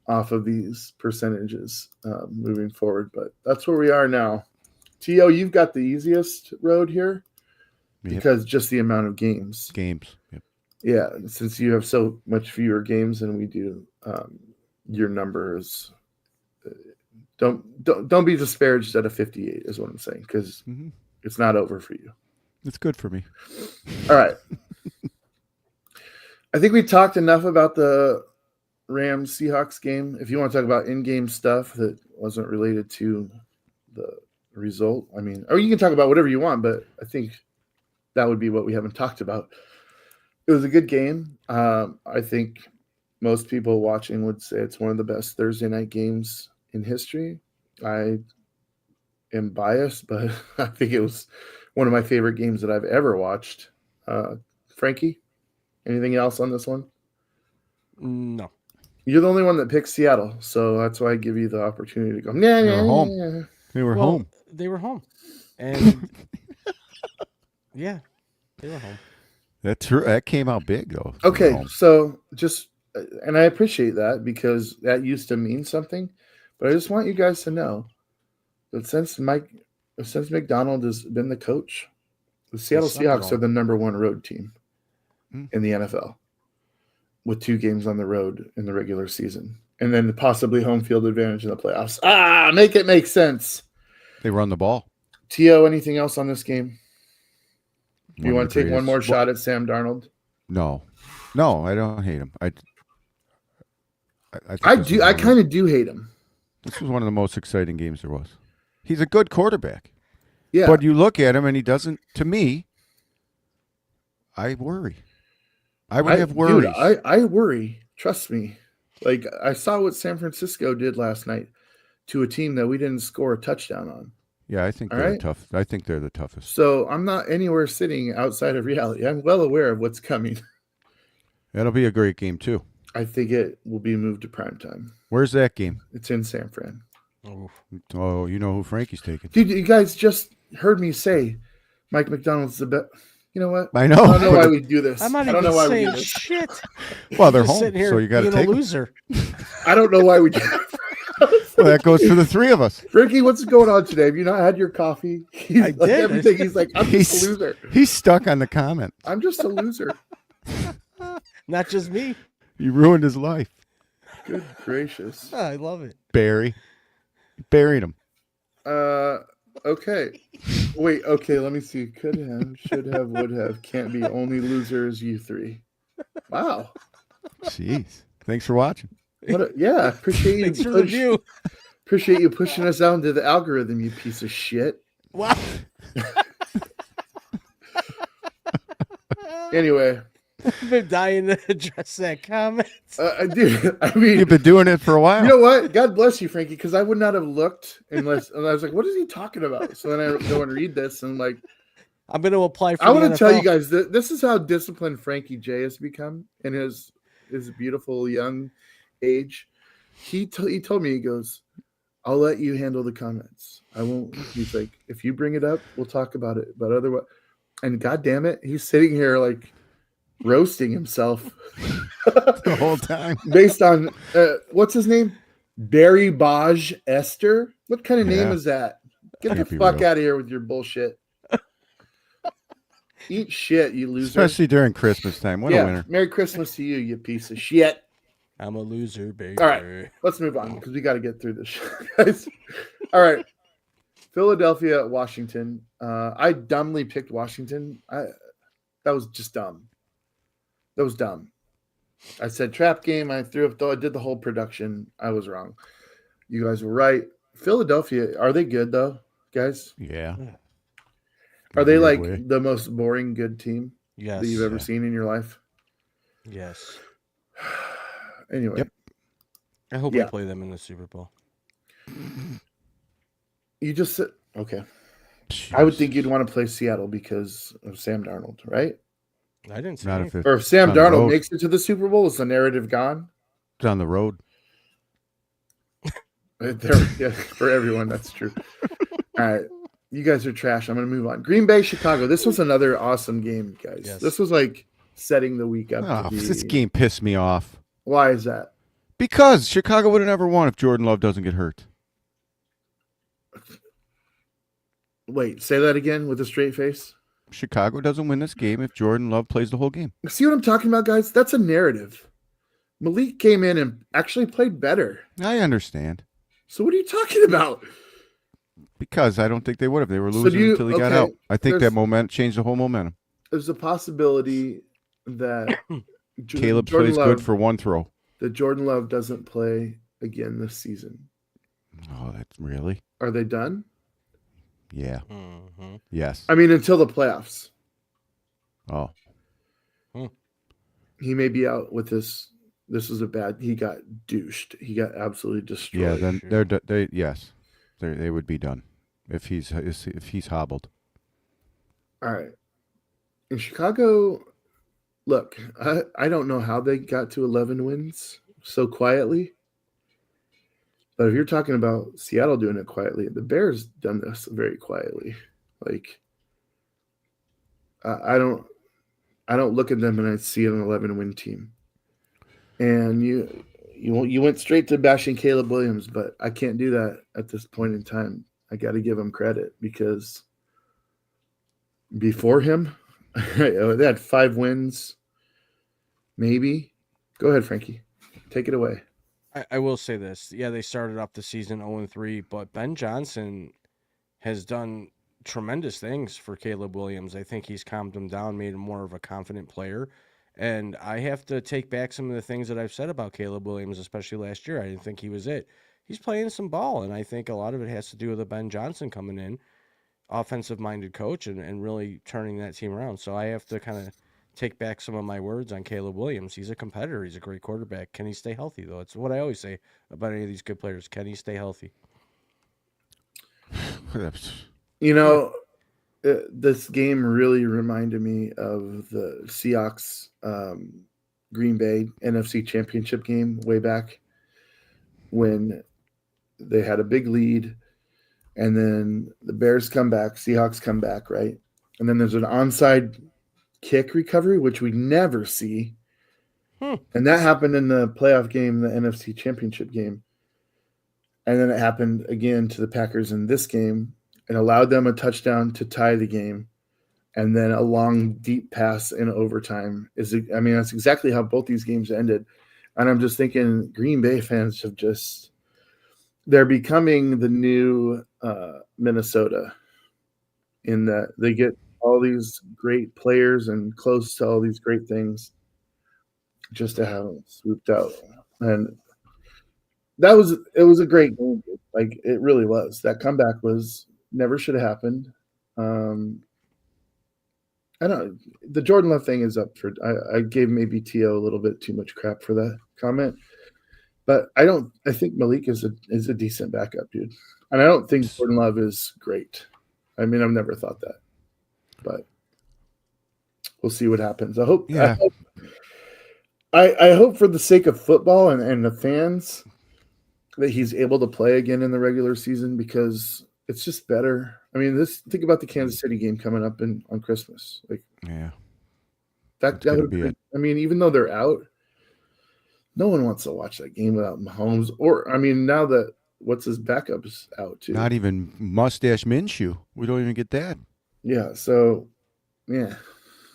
off of these percentages moving forward. But that's where we are now. T.O., you've got the easiest road here because just the amount of games. Yep. Yeah, since you have so much fewer games than we do, your numbers don't be disparaged at a 58 is what I'm saying, because it's not over for you. It's good for me. All right. I think we talked enough about the Rams Seahawks game. If you want to talk about in-game stuff that wasn't related to the result, I mean, or you can talk about whatever you want, but I think that would be what we haven't talked about. It was a good game. I think most people watching would say it's one of the best Thursday night games in history. I am biased, but I think it was one of my favorite games that I've ever watched. Frankie, anything else on this one? No. You're the only one that picked Seattle, so that's why I give you the opportunity to go. They were home. They were home. They were home. And yeah, they were home. That's true. That came out big, though. Okay, so just, and I appreciate that because that used to mean something, but I just want you guys to know But since McDonald has been the coach, the Seattle suck it Seahawks all. are the number one road team in the NFL, with 2 games on the road in the regular season, and then possibly home field advantage in the playoffs. Make it make sense. They run the ball. T.O., anything else on this game? You One of want the to take one greatest- more shot at Sam Darnold? No, I don't hate him. I think I this do. was I one of- kind of do hate him. This was one of the most exciting games there was. He's a good quarterback. Yeah, But you look at him and he doesn't, to me, I worry. I would have worries. Dude, I worry. Trust me. Like, I saw what San Francisco did last night to a team that we didn't score a touchdown on. Yeah, I think All they're right. tough. I think they're the toughest. So I'm not anywhere sitting outside of reality. I'm well aware of what's coming. That'll be a great game too. I think it will be moved to primetime. Where's that game? It's in San Fran. Oof. Oh, you know who Frankie's taking. Dude, you guys just heard me say Mike McDonald's the best. You know what? I know. I don't know why we do this. I'm not I don't even know why we do saying this. shit. Well, they're Just home, sitting here so you got to being a take 'em. loser. I don't know why we do it. Well, that goes for the three of us. Frankie, what's going on today? Have you not had your coffee? He's I like did. everything. He's like, I'm just a loser. He's stuck on the comment. I'm just a loser. Not just me. You ruined his life. Good gracious. I love it. Barry. You buried him. Okay. Wait, okay, let me see. Could have, should have, would have, can't be. Only losers, you three. Wow. Jeez. Thanks for watching. Yeah, appreciate you. Thanks for the view. Appreciate you pushing us out into the algorithm, you piece of shit. Wow. Anyway, I've been dying to address that comment. dude, I mean, You've been doing it for a while. you know what? God bless you, Frankie, because I would not have looked unless, and I was like, what is he talking about? So then I go and read this, and like, I'm going to apply for I want to tell you NFL. guys that this is how disciplined Frankie J has become in his beautiful young age. He told me, he goes, I'll let you handle the comments. I won't. He's like, if you bring it up, we'll talk about it. But otherwise, and God damn it, he's sitting here like roasting himself The whole time. based on what's his name? Barry Baj Esther. What kind of name Yeah. is that? Get the Can't be fuck real. out of here with your bullshit. Eat shit, you loser. Especially during Christmas time. What a winner. Merry Christmas to you, you piece of shit. I'm a loser, baby. All right. Let's move on because we got to get through this shit, guys. All right. Philadelphia, Washington. I dumbly picked Washington. That was just dumb. That was dumb. I said trap game. I threw up, though. I did the whole production. I was wrong. You guys were right. Philadelphia, are they good, though, guys? Yeah. Are they Weird like way. the most boring good team Yes. that you've ever Yeah. seen in your life? Yes. Anyway. Yep. I hope Yeah. we play them in the Super Bowl. You just said, okay. I would think you'd want to play Seattle because of Sam Darnold, right? I didn't say Not if anything. it's Or if Sam on the Darnold road. makes it to the Super Bowl, is the narrative gone? on the road. Yeah, for everyone, that's true. All right. You guys are trash. I'm going to move on. Green Bay, Chicago. This was another awesome game, guys. Yes. This was like setting the week up. Oh, to be... this game pissed me off. Why is that? Because Chicago would have never won if Jordan Love doesn't get hurt. Wait, say that again with a straight face. Chicago doesn't win this game if Jordan Love plays the whole game. See what I'm talking about, guys? That's a narrative. Malik came in and actually played better. I understand. So what are you talking about? Because I don't think they would have. They were So losing do you- until he got okay, out. I think there's- that moment changed the whole momentum. There's a possibility that Caleb Jordan plays Love, good for one throw. that Jordan Love doesn't play again this season. Oh, that's really? Are they done? Yeah. Mm-hmm. Yes. I mean, until the playoffs. Oh. He may be out with this. This is a bad. He got douched. He got absolutely destroyed. Yeah, then sure. they would be done if he's hobbled. All right. In Chicago, look, I don't know how they got to 11 wins so quietly. But if you're talking about Seattle doing it quietly, the Bears done this very quietly. Like, I don't look at them and I see an 11-win team. And you went straight to bashing Caleb Williams, but I can't do that at this point in time. I got to give him credit because before him, they had 5 wins, maybe. Go ahead, Frankie. Take it away. I will say this. Yeah, they started off the season 0-3, but Ben Johnson has done tremendous things for Caleb Williams. I think he's calmed him down, made him more of a confident player. And I have to take back some of the things that I've said about Caleb Williams, especially last year. I didn't think he was it. He's playing some ball, and I think a lot of it has to do with a Ben Johnson coming in, offensive-minded coach, and really turning that team around. So I have to kind of take back some of my words on Caleb Williams. He's a competitor. He's a great quarterback. Can he stay healthy, though? It's what I always say about any of these good players. Can he stay healthy? You know, this game really reminded me of the Seahawks Green Bay NFC Championship game way back when they had a big lead, and then the Bears come back, Seahawks come back, right? And then there's an onside kick recovery, which we never see. And that happened in the playoff game, the NFC Championship game. And then it happened again to the Packers in this game and allowed them a touchdown to tie the game. And then a long, deep pass in overtime. That's exactly how both these games ended. And I'm just thinking Green Bay fans have they're becoming the new Minnesota in that they get all these great players and close to all these great things just to have them swooped out. And it was a great game. Like, it really was. That comeback never should have happened. I don't know. The Jordan Love thing is up for. I gave maybe T.O. a little bit too much crap for that comment, but I think Malik is a decent backup, dude, and I don't think Jordan Love is great. I mean, I've never thought that, but we'll see what happens. I hope. Yeah. I hope for the sake of football and the fans that he's able to play again in the regular season because it's just better. I mean, think about the Kansas City game coming up on Christmas. Like, yeah, that would be it. I mean, even though they're out, no one wants to watch that game without Mahomes. Or, I mean, now that what's his backup's out too. Not even Mustache Minshew. We don't even get that. Yeah. So, yeah.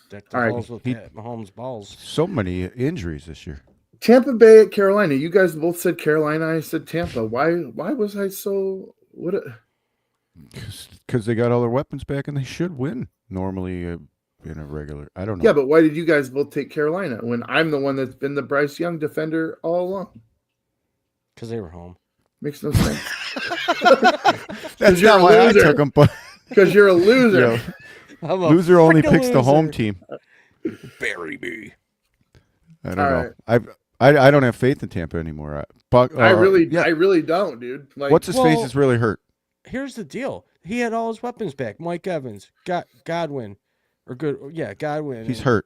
Deck the halls with Mahomes balls. So many injuries this year. Tampa Bay at Carolina. You guys both said Carolina. I said Tampa. Why was I so what? Because they got all their weapons back and they should win normally in a regular. I don't know. Yeah, but why did you guys both take Carolina when I'm the one that's been the Bryce Young defender all along? Because they were home. Makes no sense. That's not why I took them, but because you're a loser. Loser only picks the home team. Bury me. I don't know. I don't have faith in Tampa anymore. I really don't, dude. Like, what's his face is really hurt. Here's the deal. He had all his weapons back. Mike Evans, Godwin, Godwin. He's hurt.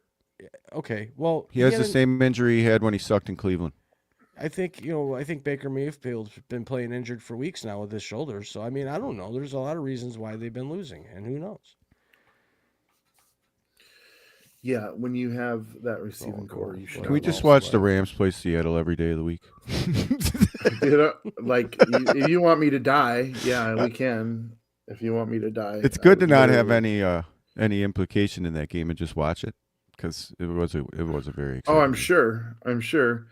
Okay, well, he has the same injury he had when he sucked in Cleveland. I think Baker Mayfield's been playing injured for weeks now with his shoulders. So I mean, I don't know. There's a lot of reasons why they've been losing, and who knows. Yeah, when you have that receiving core, you should. Can we just watch the Rams play Seattle every day of the week? If you want me to die, yeah, we can. If you want me to die, it's good to not have any implication in that game and just watch it because it was a very exciting I'm sure.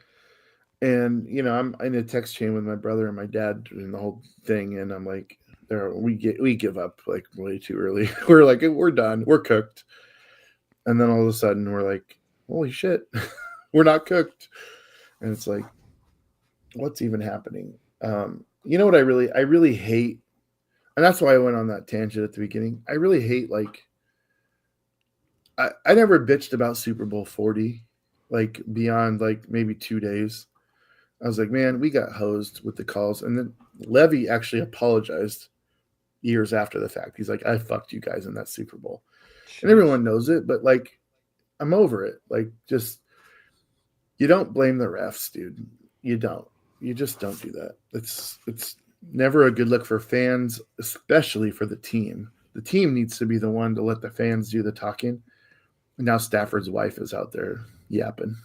And I'm in a text chain with my brother and my dad and the whole thing, and I'm like, we give up like way too early. We're like, we're done, we're cooked. And then all of a sudden we're like, holy shit, we're not cooked. And it's like, what's even happening? You know what I really hate? And that's why I went on that tangent at the beginning. I really hate, like, I never bitched about Super Bowl 40, like beyond like maybe 2 days. I was like, man, we got hosed with the calls. And then Levy actually apologized years after the fact. He's like, I fucked you guys in that Super Bowl. And everyone knows it, but like, I'm over it. Like, just, you don't blame the refs, dude. You don't. You just don't do that. It's never a good look for fans, especially for the team. The team needs to be the one to let the fans do the talking. And now Stafford's wife is out there yapping.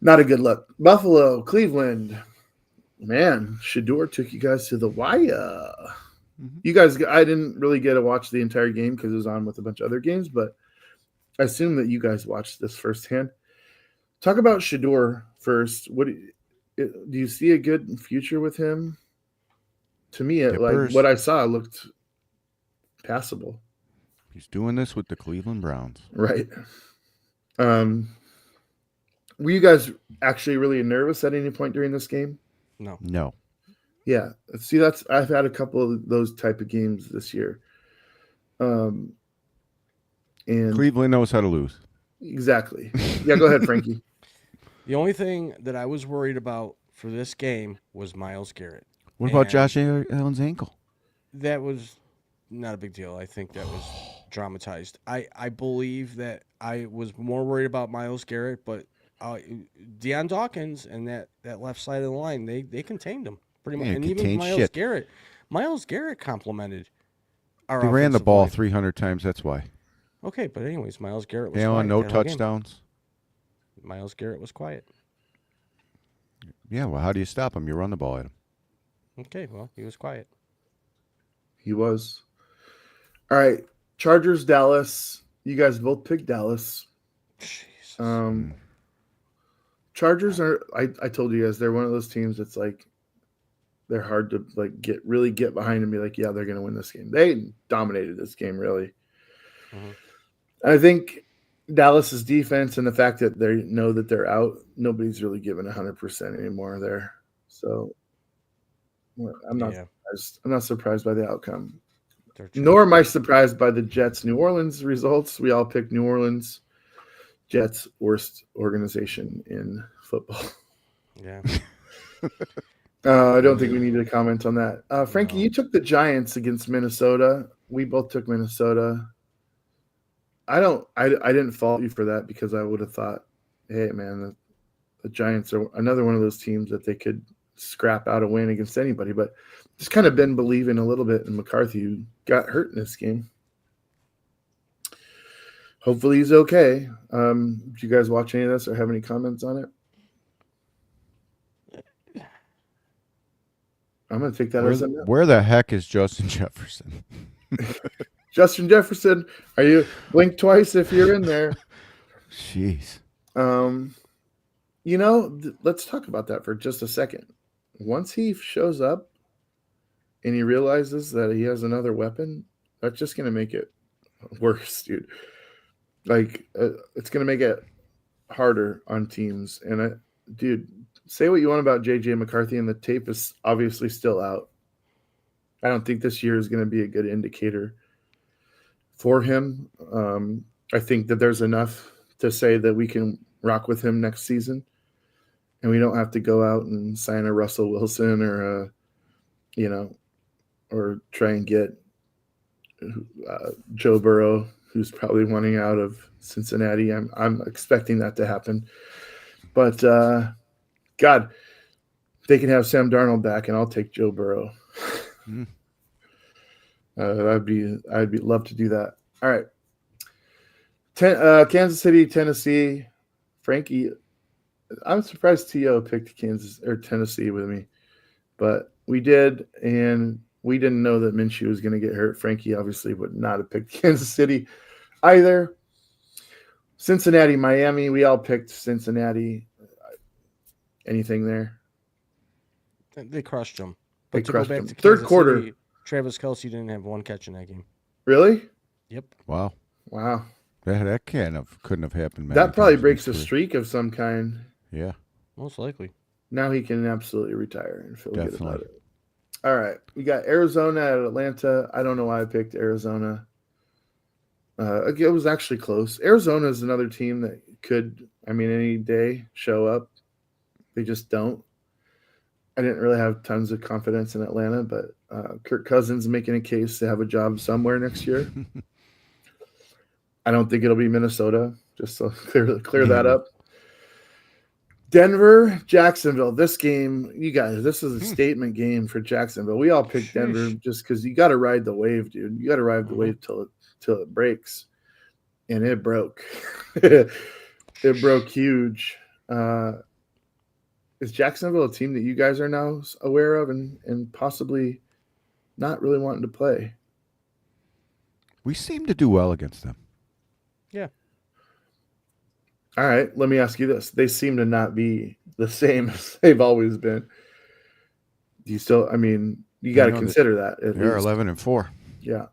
Not a good look. Buffalo, Cleveland. Man, Shador took you guys to the wire. Mhm. You guys, I didn't really get to watch the entire game because it was on with a bunch of other games, but I assume that you guys watched this firsthand. Talk about Shador first. Do you see a good future with him? To me, Pippers. what I saw looked passable. He's doing this with the Cleveland Browns. Right. Were you guys actually really nervous at any point during this game? No. Yeah. See, I've had a couple of those type of games this year. And Cleveland knows how to lose. exactly. Yeah, go ahead, Frankie. The only thing that I was worried about for this game was Myles Garrett. What about And Josh Allen's ankle? That was not a big deal. I think that was dramatized. I believe that I was more worried about Myles Garrett, but Deion Dawkins and that left side of the line, they contained him pretty much. Yeah, And even contained Myles shit. Garrett. Myles Garrett complimented our They ran the offensive ball line. 300 times. That's why. Okay, but anyways, Myles Garrett was They quiet on no that whole game. touchdowns. Myles Garrett was quiet. Yeah. Well, how do you stop him? You run the ball at him. Okay, well, he was quiet. He was. All right. Chargers, Dallas. You guys both picked Dallas. Jesus. Chargers are. I told you guys they're one of those teams that's like they're hard to like get behind and be like, yeah, they're going to win this game. They dominated this game really. Mhm. I think Dallas's defense and the fact that they know that they're out, nobody's really given 100% anymore there. So I'm not. Yeah. I'm not surprised by the outcome. They're Nor am I surprised by the Jets New Orleans results. We all picked New Orleans. Jets, worst organization in football. Yeah. I don't think we need to comment on that. Frankie, No. you took the Giants against Minnesota. We both took Minnesota. I didn't fault you for that because I would have thought, hey man, the Giants are another one of those teams that they could scrap out a win against anybody, but just kind of been believing a little bit in McCarthy, who got hurt in this game. Hopefully he's okay. Did you guys watch any of this or have any comments on it? I'm going to take that as a no. Where the heck is Justin Jefferson? Justin Jefferson, are you blink twice if you're in there? Jeez. Let's talk about that for just a second. Once he shows up and he realizes that he has another weapon, that's just going to make it worse, dude. Like, it's going to make it harder on teams. And, dude, say what you want about J.J. McCarthy, and the tape is obviously still out. I don't think this year is going to be a good indicator for him. I think that there's enough to say that we can rock with him next season, and we don't have to go out and sign a Russell Wilson or or try and get Joe Burrow, who's probably wanting out of Cincinnati. I'm expecting that to happen, but God, they can have Sam Darnold back, and I'll take Joe Burrow. I'd be love to do that. All right, Kansas City, Tennessee. Frankie, I'm surprised T.O. picked Kansas or Tennessee with me, but we did, and we didn't know that Minshew was going to get hurt. Frankie obviously would not have picked Kansas City either. Cincinnati, Miami, we all picked Cincinnati. Anything there? They crushed them. They But to crushed go back them. to Third Kansas quarter. City, Travis Kelce didn't have one catch in that game. Really? Yep. Wow. That couldn't have happened. That probably times in breaks a his career. streak of some kind. Yeah. Most likely. Now he can absolutely retire and feel good Definitely. about it. All right. We got Arizona at Atlanta. I don't know why I picked Arizona. It was actually close. Arizona is another team that could, any day show up. They just don't. I didn't really have tons of confidence in Atlanta, but Kirk Cousins making a case to have a job somewhere next year. I don't think it'll be Minnesota, just to clear that up. Denver, Jacksonville. This game, you guys, this is a statement game for Jacksonville. We all picked Denver just because you got to ride the wave, dude. You got to ride the wave till it breaks, and it broke. It broke huge. is Jacksonville a team that you guys are now aware of and possibly not really wanting to play? We seem to do well against them. Yeah. All right, let me ask you this. They seem to not be the same as they've always been. Do you still, I mean, you got to consider that at They're least. 11-4. Yeah.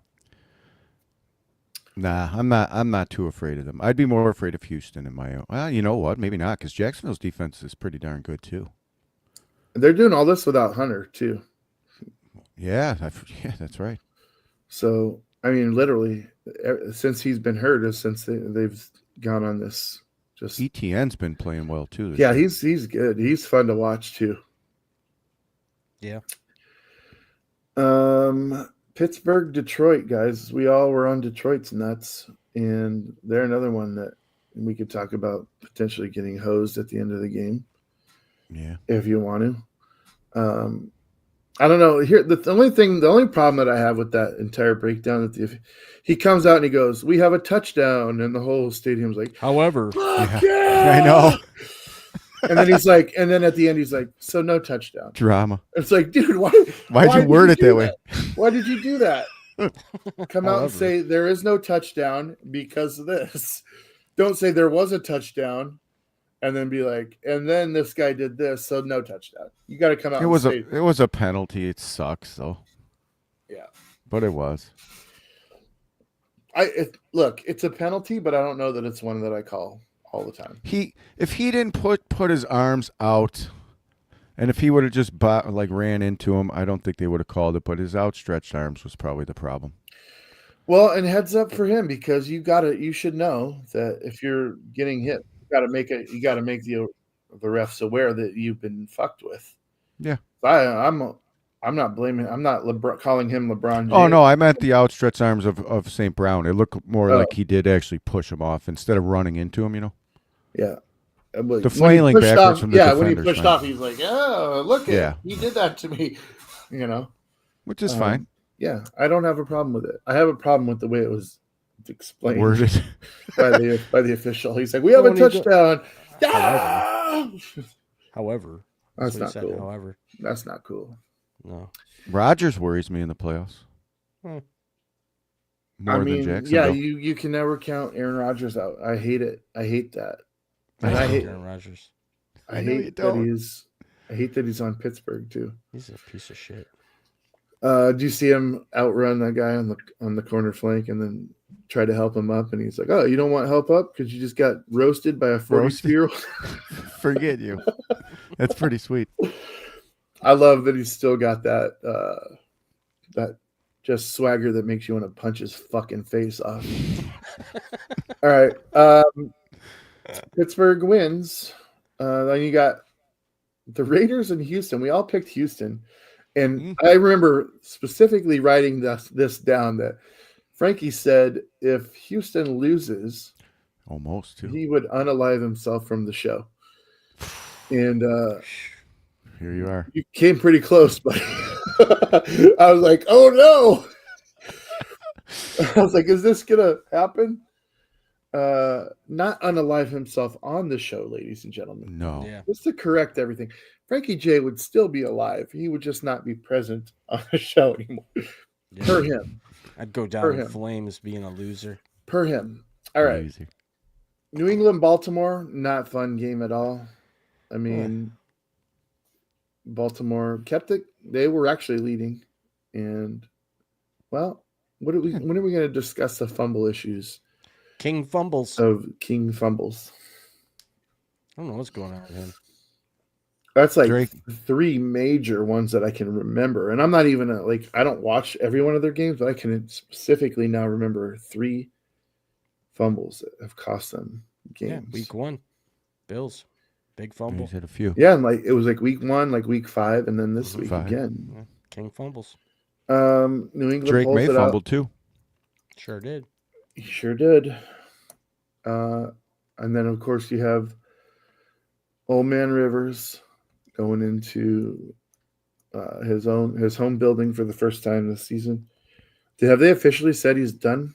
Nah, I'm not too afraid of them. I'd be more afraid of Houston in my own. Well, you know what? Maybe not, because Jacksonville's defense is pretty darn good too. They're doing all this without Hunter too. Yeah, that's right. So, I mean, literally, since he's been hurt, is since they've gone on this. Just ETN's been playing well too. Yeah, he's good. He's fun to watch too. Yeah. Pittsburgh, Detroit, guys. We all were on Detroit's nuts, and they're another one that we could talk about potentially getting hosed at the end of the game. Yeah, if you want to. I don't know. Here, the only problem that I have with that entire breakdown that he comes out and he goes, "We have a touchdown," and the whole stadium's like, However, yeah. I know. And then he's like, and then at the end he's like, "So no touchdown." Drama. It's like, dude, Why'd you word it that way? Why did you do that? Come out and However. say there is no touchdown because of this. Don't say there was a touchdown. And then be like, and then this guy did this, so no touchdown. You got to come out. It was a penalty. It sucks though. Yeah, but it was. Look, it's a penalty, but I don't know that it's one that I call all the time. If he didn't put his arms out, and if he would have just ran into him, I don't think they would have called it. But his outstretched arms was probably the problem. Well, and heads up for him because you should know that if you're getting hit. You got to make the refs aware that you've been fucked with. Yeah, I'm not blaming. I'm not calling him LeBron James. Oh no, I meant the outstretched arms of St. Brown. It looked more like he did actually push him off instead of running into him. You know. Yeah. The flailing backwards from the defender's when he pushed fine. off, he's like, "Oh, look at he did that to me," you know, which is fine. Yeah, I don't have a problem with it. I have a problem with the way it was explained Worded by the official. He's like, "We have a touchdown." However, that's not cool. However, that's not cool. No, Rodgers worries me in the playoffs. More than Jacksonville. Yeah, you can never count Aaron Rodgers out. I hate it. I hate that. And I hate Aaron Rodgers. I hate that he's on Pittsburgh too. He's a piece of shit. Do you see him outrun that guy on the corner flank and then try to help him up? And he's like, "Oh, you don't want help up because you just got roasted by a 42-year-old." Forget you. That's pretty sweet. I love that he's still got that just swagger that makes you want to punch his fucking face off. All right, Pittsburgh wins. Then you got the Raiders and Houston. We all picked Houston. And I remember specifically writing this down that Frankie said if Houston loses, almost too, he would unalive himself from the show. And here you are. You came pretty close, but I was like, "Oh no!" I was like, "Is this gonna happen?" Not unalive himself on the show, ladies and gentlemen. No, just to correct everything. Frankie J would still be alive. He would just not be present on the show anymore. Yeah. Per him. I'd go down in flames being a loser. Per him. All right. Easy. New England, Baltimore, not fun game at all. I mean, Baltimore kept it. They were actually leading. And, well, when are we going to discuss the fumble issues? King fumbles. Of King fumbles. I don't know what's going on with him. That's like Drake. 3 major ones that I can remember. And I'm not even I don't watch every one of their games, but I can specifically now remember 3 fumbles that have cost them games. Yeah, week 1. Bills. Big fumble. He's had a few. Yeah, and it was week 1, week 5, and then this week again. Yeah. King fumbles. New England Drake May fumbled too. Sure did. He sure did. And then of course you have Old Man Rivers going into his home building for the first time this season. Have they officially said he's done?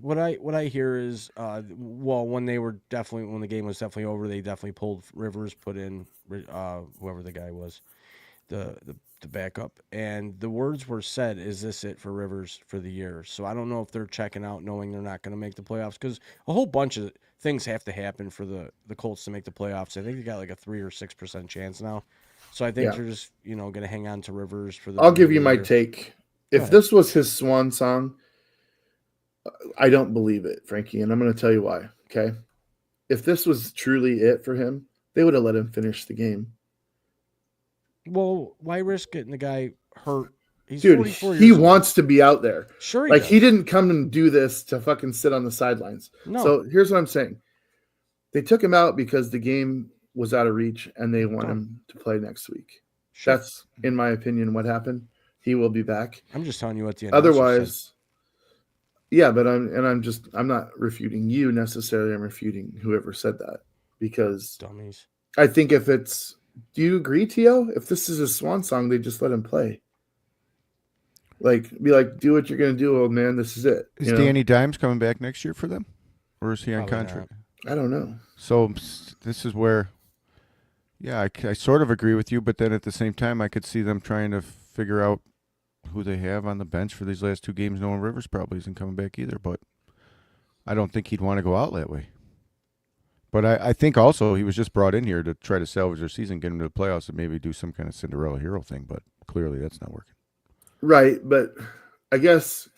What I hear is, well, when the game was definitely over, they definitely pulled Rivers, put in whoever the guy was, the backup, and the words were said, "Is this it for Rivers for the year?" So I don't know if they're checking out, knowing they're not going to make the playoffs, because a whole bunch of things have to happen for the Colts to make the playoffs. I think they got like a 3 or 6% chance now. So I think Yeah. they're just going to hang on to Rivers for the. I'll give you remainder my of the year. take. Go If ahead. this was his swan song, I don't believe it, Frankie, and I'm going to tell you why. Okay, if this was truly it for him, they would have let him finish the game. Well, why risk getting the guy hurt? He's Dude, 44 he years old. wants to be out there. Sure, he Like, does. he didn't come and do this to fucking sit on the sidelines. No. So here's what I'm saying. They took him out because the game was out of reach and they want him to play next week. Sure. That's, in my opinion, what happened. He will be back. I'm just telling you what the announcer Otherwise, said. yeah, but I'm not refuting you necessarily. I'm refuting whoever said that, because Dummies. I think if it's, do you agree, Tio? If this is a swan song, they just let him play. Like, be like, do what you're going to do, old man. This is it. Is Danny Dimes coming back next year for them? Or is he on Probably contract? I don't know. So this is where, yeah, I sort of agree with you, but then at the same time, I could see them trying to figure out who they have on the bench for these last two games, knowing Rivers probably isn't coming back either, but I don't think he'd want to go out that way. But I think also he was just brought in here to try to salvage their season, get them to the playoffs, and maybe do some kind of Cinderella hero thing, but clearly that's not working. Right, but I guess,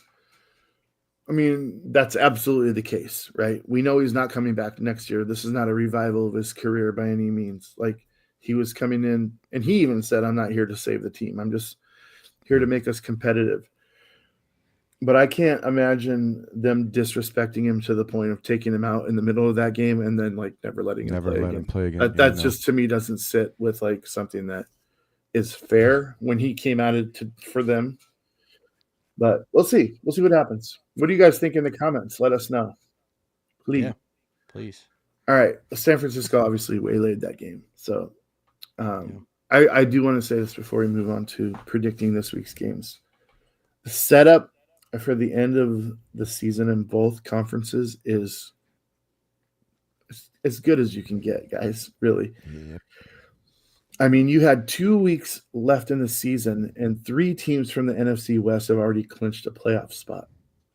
I mean, that's absolutely the case, right? We know he's not coming back next year. This is not a revival of his career by any means. Like, he was coming in, and he even said, I'm not here to save the team. I'm just here to make us competitive. But I can't imagine them disrespecting him to the point of taking him out in the middle of that game and then, like, never letting him play again. That just, to me, doesn't sit with, like, something that is fair when he came out for them. But we'll see. We'll see what happens. What do you guys think in the comments? Let us know. Please. Yeah, please. All right. San Francisco obviously waylaid that game. So I do want to say this before we move on to predicting this week's games. The setup for the end of the season in both conferences is as good as you can get, guys, really. Yep. I mean, you had 2 weeks left in the season, and 3 teams from the NFC West have already clinched a playoff spot.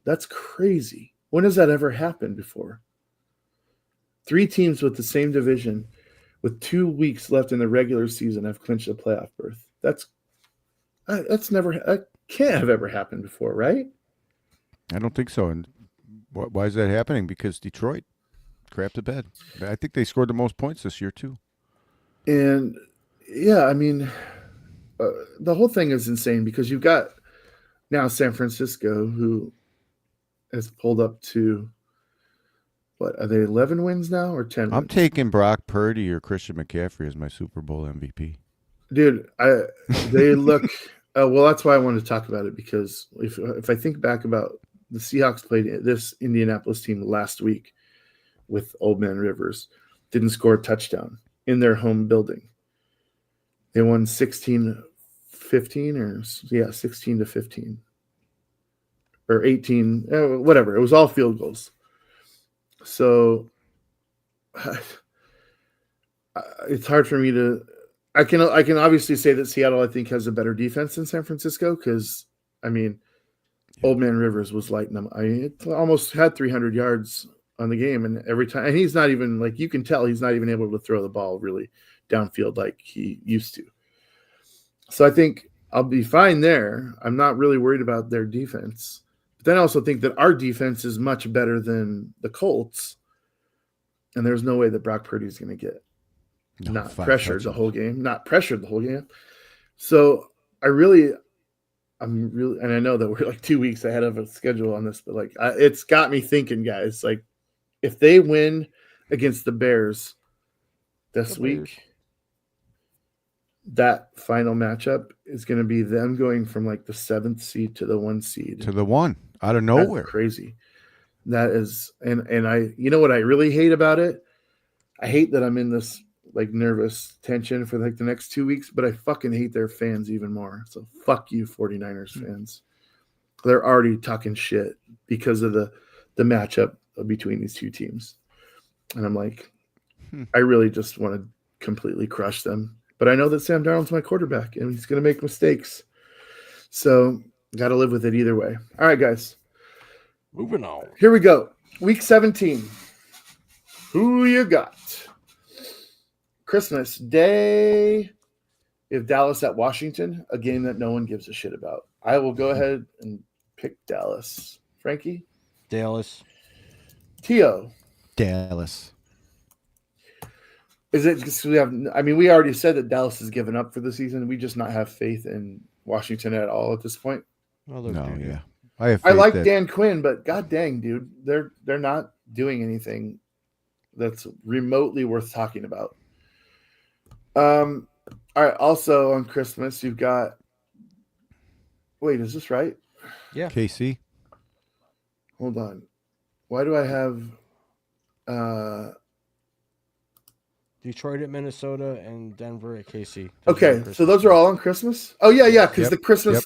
That's crazy. When has that ever happened before? 3 teams with the same division with 2 weeks left in the regular season have clinched a playoff berth. That can't have ever happened before, right? I don't think so. And why is that happening? Because Detroit crapped the bed. I think they scored the most points this year too. And yeah, I mean, the whole thing is insane because you've got now San Francisco, who has pulled up to, what, are they 11 wins now or 10 I'm wins? taking Brock Purdy or Christian McCaffrey as my Super Bowl MVP. Dude, they look well, that's why I wanted to talk about it, because if I think back about the Seahawks played this Indianapolis team last week with Old Man Rivers, didn't score a touchdown in their home building. They won 16-15 or 16-15 or 18, whatever. It was all field goals. So it's hard for me to. I can obviously say that Seattle, I think, has a better defense than San Francisco because, I mean, Old Man Rivers was lighting them. I mean, it almost had 300 yards on the game, and every time, and he's not even, like, you can tell he's not even able to throw the ball really downfield like he used to. So I think I'll be fine there. I'm not really worried about their defense. But then I also think that our defense is much better than the Colts, and there's no way that Brock Purdy is going to get not pressured the whole game. So I'm really, and I know that we're like 2 weeks ahead of a schedule on this, but like it's got me thinking, guys, like if they win against the Bears this week, that final matchup is going to be them going from like the 7th seed to the 1 seed. To the 1 out of nowhere. That's crazy. That is, and I, you know what I really hate about it? I hate that I'm in this like nervous tension for like the next 2 weeks, but I fucking hate their fans even more. So fuck you, 49ers fans. They're already talking shit because of the the matchup between these two teams. And I'm like, I really just want to completely crush them. But I know that Sam Darnold's my quarterback, and he's going to make mistakes. So got to live with it either way. All right, guys. Moving on. Here we go. Week 17. Who you got? Christmas Day. We have Dallas at Washington, a game that no one gives a shit about. I will go ahead and pick Dallas. Frankie? Dallas. Tio? Dallas. Is it just we have? I mean, we already said that Dallas has given up for the season. We just not have faith in Washington at all at this point. Well, No, yeah. I like Dan Quinn, but god dang, dude, they're not doing anything that's remotely worth talking about. All right. Also on Christmas, you've got. Wait, is this right? Yeah. KC. Hold on. Why do I have? Detroit at Minnesota and Denver at KC. Okay, so those are all on Christmas. Oh yeah, because Yep, the Christmas. yep.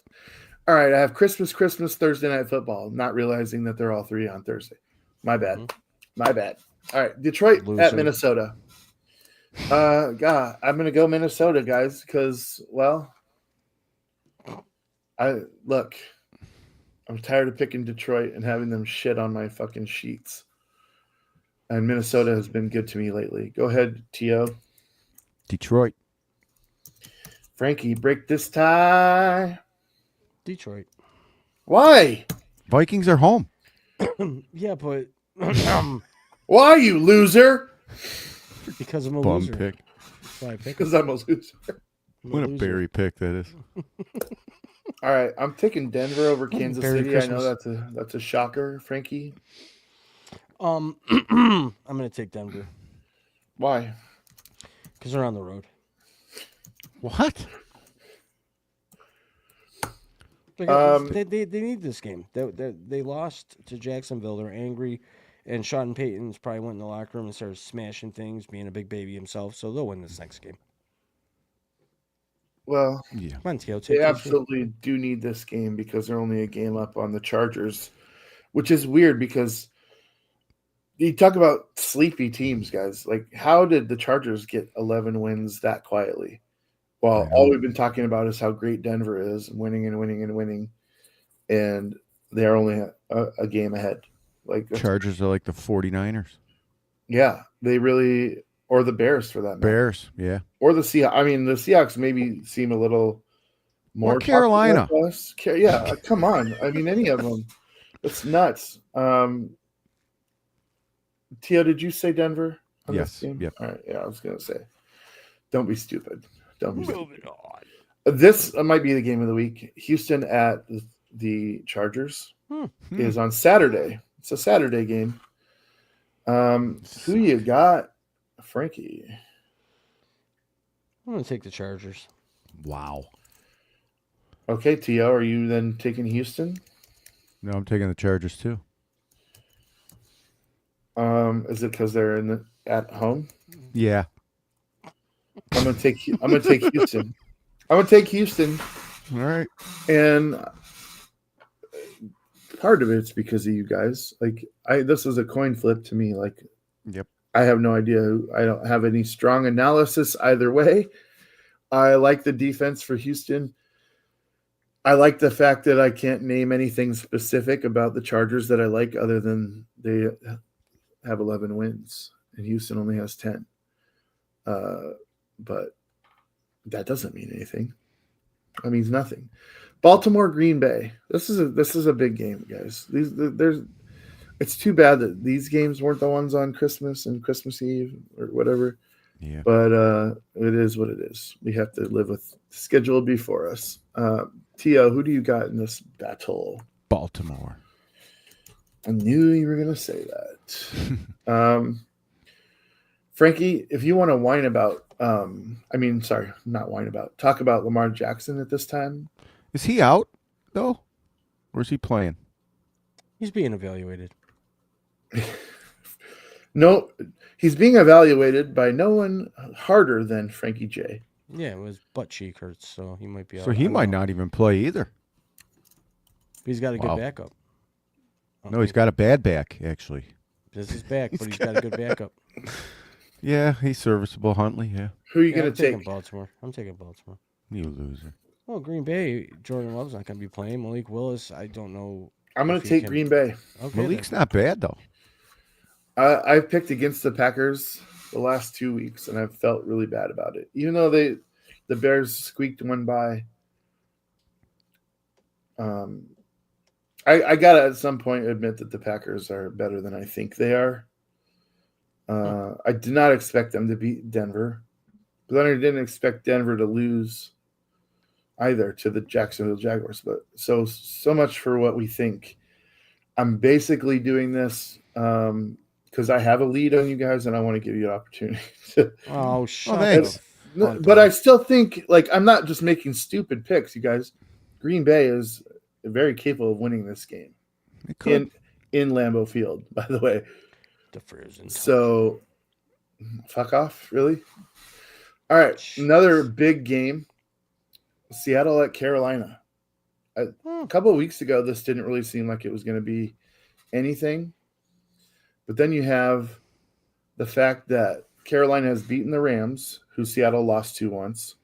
All right, I have Christmas, Thursday night football. Not realizing that they're all three on Thursday. My bad. Mhm. My bad. All right, Detroit Loser. at Minnesota. God, I'm gonna go Minnesota, guys, because I'm tired of picking Detroit and having them shit on my fucking sheets. And Minnesota has been good to me lately. Go ahead, T.O. Detroit. Frankie, break this tie. Detroit. Why? Vikings are home. Yeah, but Why, you loser? because I'm a Bum loser. pick. That's why I pick Because I'm a loser. I'm What a loser. berry pick that is. All right, I'm taking Denver over Kansas Merry City. Christmas. I know that's a shocker, Frankie. I'm gonna take Denver Why? because they're on the road. What? They need this game. They lost to Jacksonville. They're angry, and Sean Payton's probably went in the locker room and started smashing things, being a big baby himself. So they'll win this next game. Well, Yeah. Come on, Tio, take they this shit. absolutely do need this game because they're only a game up on the Chargers, which is weird because you talk about sleepy teams, guys. Like, how did the Chargers get 11 wins that quietly? Well, I all know. we've been talking about is how great Denver is, winning and winning and winning, and they're only a game ahead. Like, Chargers are like the 49ers. yeah, they really, or the Bears for that matter. Bears, yeah. Or the Seahawks. I mean, the Seahawks maybe seem a little more. Or Carolina. popular to us. Yeah, come on. I mean, any of them. It's nuts. Tio, did you say Denver? On Yes, This game? yep. All right. Yeah, I was going to say. Don't be stupid. Don't be stupid. Moving on. This might be the game of the week. Houston at the Chargers is on Saturday. It's a Saturday game. Who you got, Frankie? I'm gonna take the Chargers. Wow. Okay, Tio, are you then taking Houston? No, I'm taking the Chargers too. Is it because they're at home? Yeah. I'm gonna take Houston. I'm gonna take Houston, All right. and part of it's because of you guys. Like, this is a coin flip to me. Like, Yep. I have no idea. I don't have any strong analysis either way. I like the defense for Houston. I like the fact that I can't name anything specific about the Chargers that I like other than they have 11 wins and Houston only has 10. But that doesn't mean anything. That means nothing. Baltimore, Green Bay. This is a big game, guys. It's too bad that these games weren't the ones on Christmas and Christmas Eve or whatever. Yeah. But it is what it is. We have to live with the schedule before us. Tio, who do you got in this battle? Baltimore. I knew you were going to say that. Frankie, if you want to whine about, talk about Lamar Jackson at this time. Is he out, though? Or is he playing? He's being evaluated. No, he's being evaluated by no one harder than Frankie J. Yeah, his butt cheek hurts, so he might be out. So he I don't might know. not even play either. He's got a good Wow. backup. No, he's got a bad back, actually. This is back, but he's got a good backup. Yeah, he's serviceable. Huntley, yeah. Who are you Yeah, going I'm to taking take? Baltimore. I'm taking Baltimore. You loser. Well, Green Bay, Jordan Love's not going to be playing. Malik Willis, I don't know. I'm going if to he take can- Green Bay. Okay, Malik's then. not bad, though. I've picked against the Packers the last 2 weeks, and I've felt really bad about it. Even though the Bears squeaked one by, I got to at some point admit that the Packers are better than I think they are. I did not expect them to beat Denver, but then I didn't expect Denver to lose either to the Jacksonville Jaguars. But so much for what we think. I'm basically doing this because I have a lead on you guys, and I want to give you an opportunity. Oh, shut thanks. up. But I still think, like, I'm not just making stupid picks, you guys. Green Bay is very capable of winning this game It could. in Lambeau Field, by the way. The frozen. So, fuck off, really? All right, another big game. Seattle at Carolina. A couple of weeks ago, this didn't really seem like it was going to be anything. But then you have the fact that Carolina has beaten the Rams, who Seattle lost to once.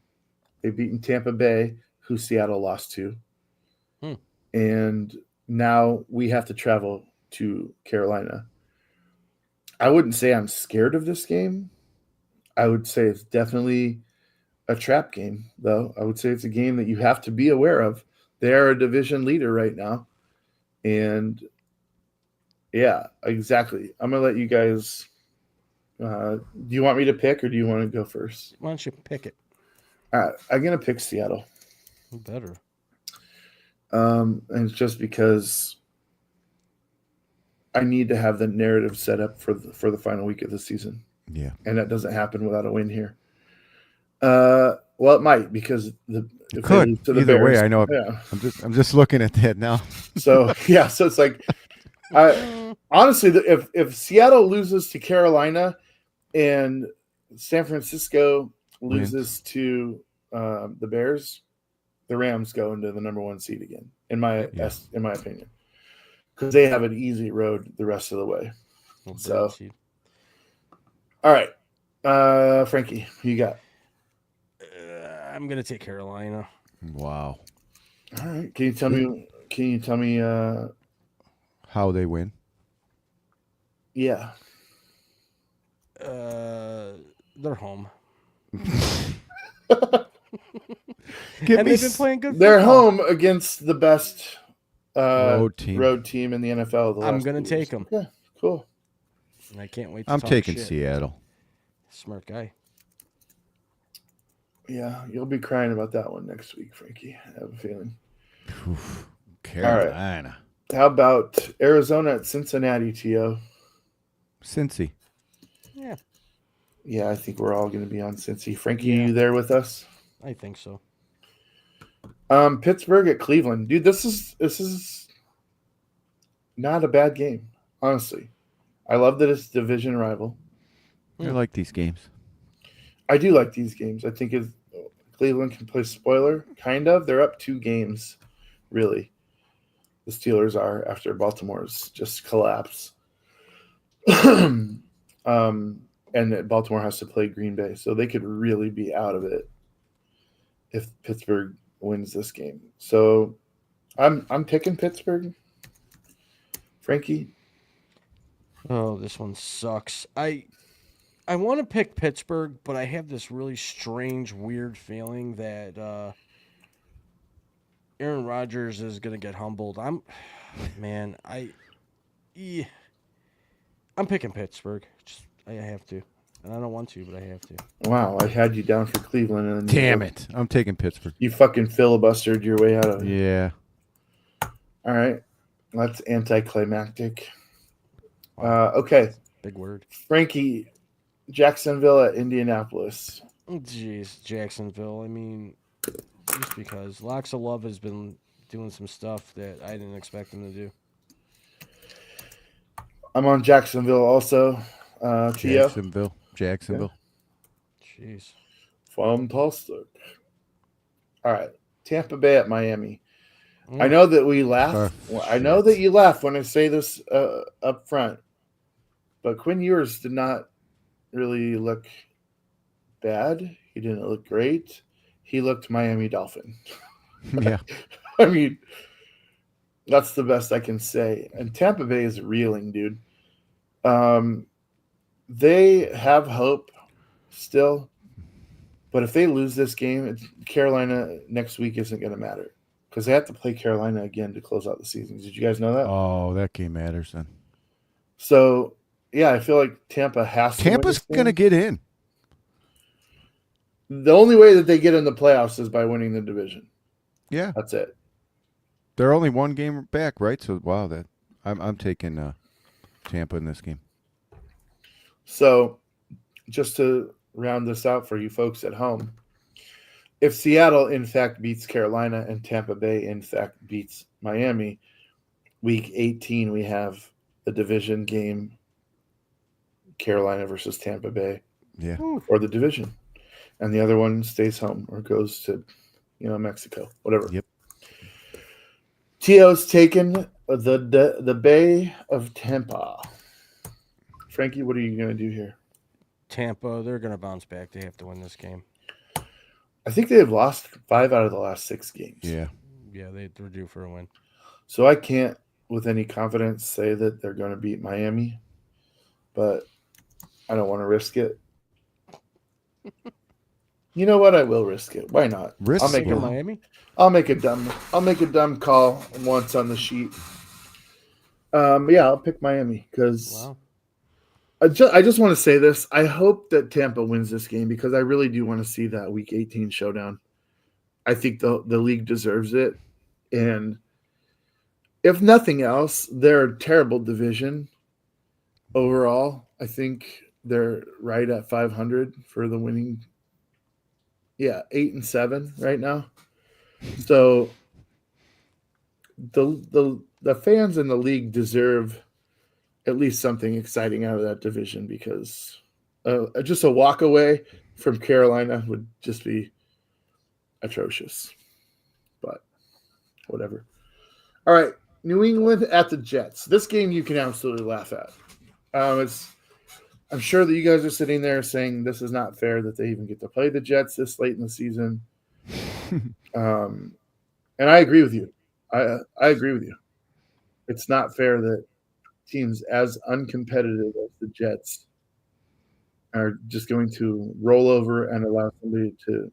They've beaten Tampa Bay, who Seattle lost to. And now we have to travel to Carolina. I wouldn't say I'm scared of this game. I would say it's definitely a trap game, though. I would say it's a game that you have to be aware of. They are a division leader right now. And yeah, exactly. I'm going to let you guys. Do you want me to pick or do you want to go first? Why don't you pick it? All right, I'm going to pick Seattle. Better. And it's just because I need to have the narrative set up for the final week of the season. Yeah. And that doesn't happen without a win here. Well, it might because It could. Either Bears, way, I know. Yeah. I'm just looking at that now. So yeah, so it's like, honestly, if Seattle loses to Carolina and San Francisco loses to the Bears, the Rams go into the number 1 seed again, in my opinion, because they have an easy road the rest of the way. So, all right, Frankie, who you got? I'm gonna take Carolina. Wow. All right, can you tell me? How they win? Yeah. They're home. Give And me they've been playing good They're football. home against the best road team in the NFL. I'm gonna take them. Okay, cool. And I can't wait to I'm talk taking shit. Seattle. Smart guy. Yeah, you'll be crying about that one next week, Frankie. I have a feeling. Oof. Carolina. How about Arizona at Cincinnati, T.O.? Cincy. Yeah, Yeah, I think we're all going to be on Cincy. Frankie, are you there with us? I think so. Pittsburgh at Cleveland. Dude, this is not a bad game, honestly. I love that it's a division rival. I like these games. I do like these games. I think Cleveland can play spoiler, kind of. They're up 2 games, really. The Steelers are after Baltimore's just collapse. And that Baltimore has to play Green Bay. So they could really be out of it if Pittsburgh wins this game. So I'm picking Pittsburgh. Frankie? Oh, this one sucks. I want to pick Pittsburgh, but I have this really strange, weird feeling that Aaron Rodgers is going to get humbled. I'm picking Pittsburgh. I have to. And I don't want to, but I have to. Wow, I had you down for Cleveland. And Damn it. I'm taking Pittsburgh. You fucking filibustered your way out of it. Yeah. All right. That's anticlimactic. Okay. Big word. Frankie, Jacksonville at Indianapolis. Jeez, Jacksonville. I mean, just because. Locks of Love has been doing some stuff that I didn't expect him to do. I'm on Jacksonville also. Tia. Jacksonville. Jeez. Fantastic. All right. Tampa Bay at Miami. I know that we laugh. Oh, I know shit. that you laugh when I say this up front, but Quinn Ewers did not really look bad. He didn't look great. He looked Miami Dolphin. Yeah. I mean, that's the best I can say. And Tampa Bay is reeling, dude. They have hope still, but if they lose this game, Carolina next week isn't going to matter because they have to play Carolina again to close out the season. Did you guys know that? Oh, that game matters then. So, yeah, I feel like Tampa has to win Tampa's this game. going to get in. The only way that they get in the playoffs is by winning the division. Yeah. That's it. They're only one game back, right? So, wow, that I'm taking Tampa in this game. So, just to round this out for you folks at home, if Seattle, in fact, beats Carolina and Tampa Bay, in fact, beats Miami, week 18, we have a division game, Carolina versus Tampa Bay, Yeah. for the division. And the other one stays home or goes to, Mexico, whatever. Yep. Tio's taken the Bay of Tampa. Frankie, what are you going to do here? Tampa, they're going to bounce back. They have to win this game. I think they have lost 5 out of the last 6 games. Yeah. Yeah, they're due for a win. So I can't, with any confidence, say that they're going to beat Miami, but I don't want to risk it. You know what? I will risk it. Why not? Risk I'll make it. Miami? I'll make a dumb call once on the sheet. Yeah, I'll pick Miami because Wow. I just want to say this. I hope that Tampa wins this game because I really do want to see that Week 18 showdown. I think the league deserves it, and if nothing else, they're a terrible division overall. I think they're right at 500 for the winning. Yeah, 8-7 right now. So the fans in the league deserve at least something exciting out of that division because just a walk away from Carolina would just be atrocious. But whatever. All right, New England at the Jets. This game you can absolutely laugh at. I'm sure that you guys are sitting there saying this is not fair that they even get to play the Jets this late in the season. And I agree with you. I agree with you. It's not fair that teams as uncompetitive as the Jets are just going to roll over and allow somebody to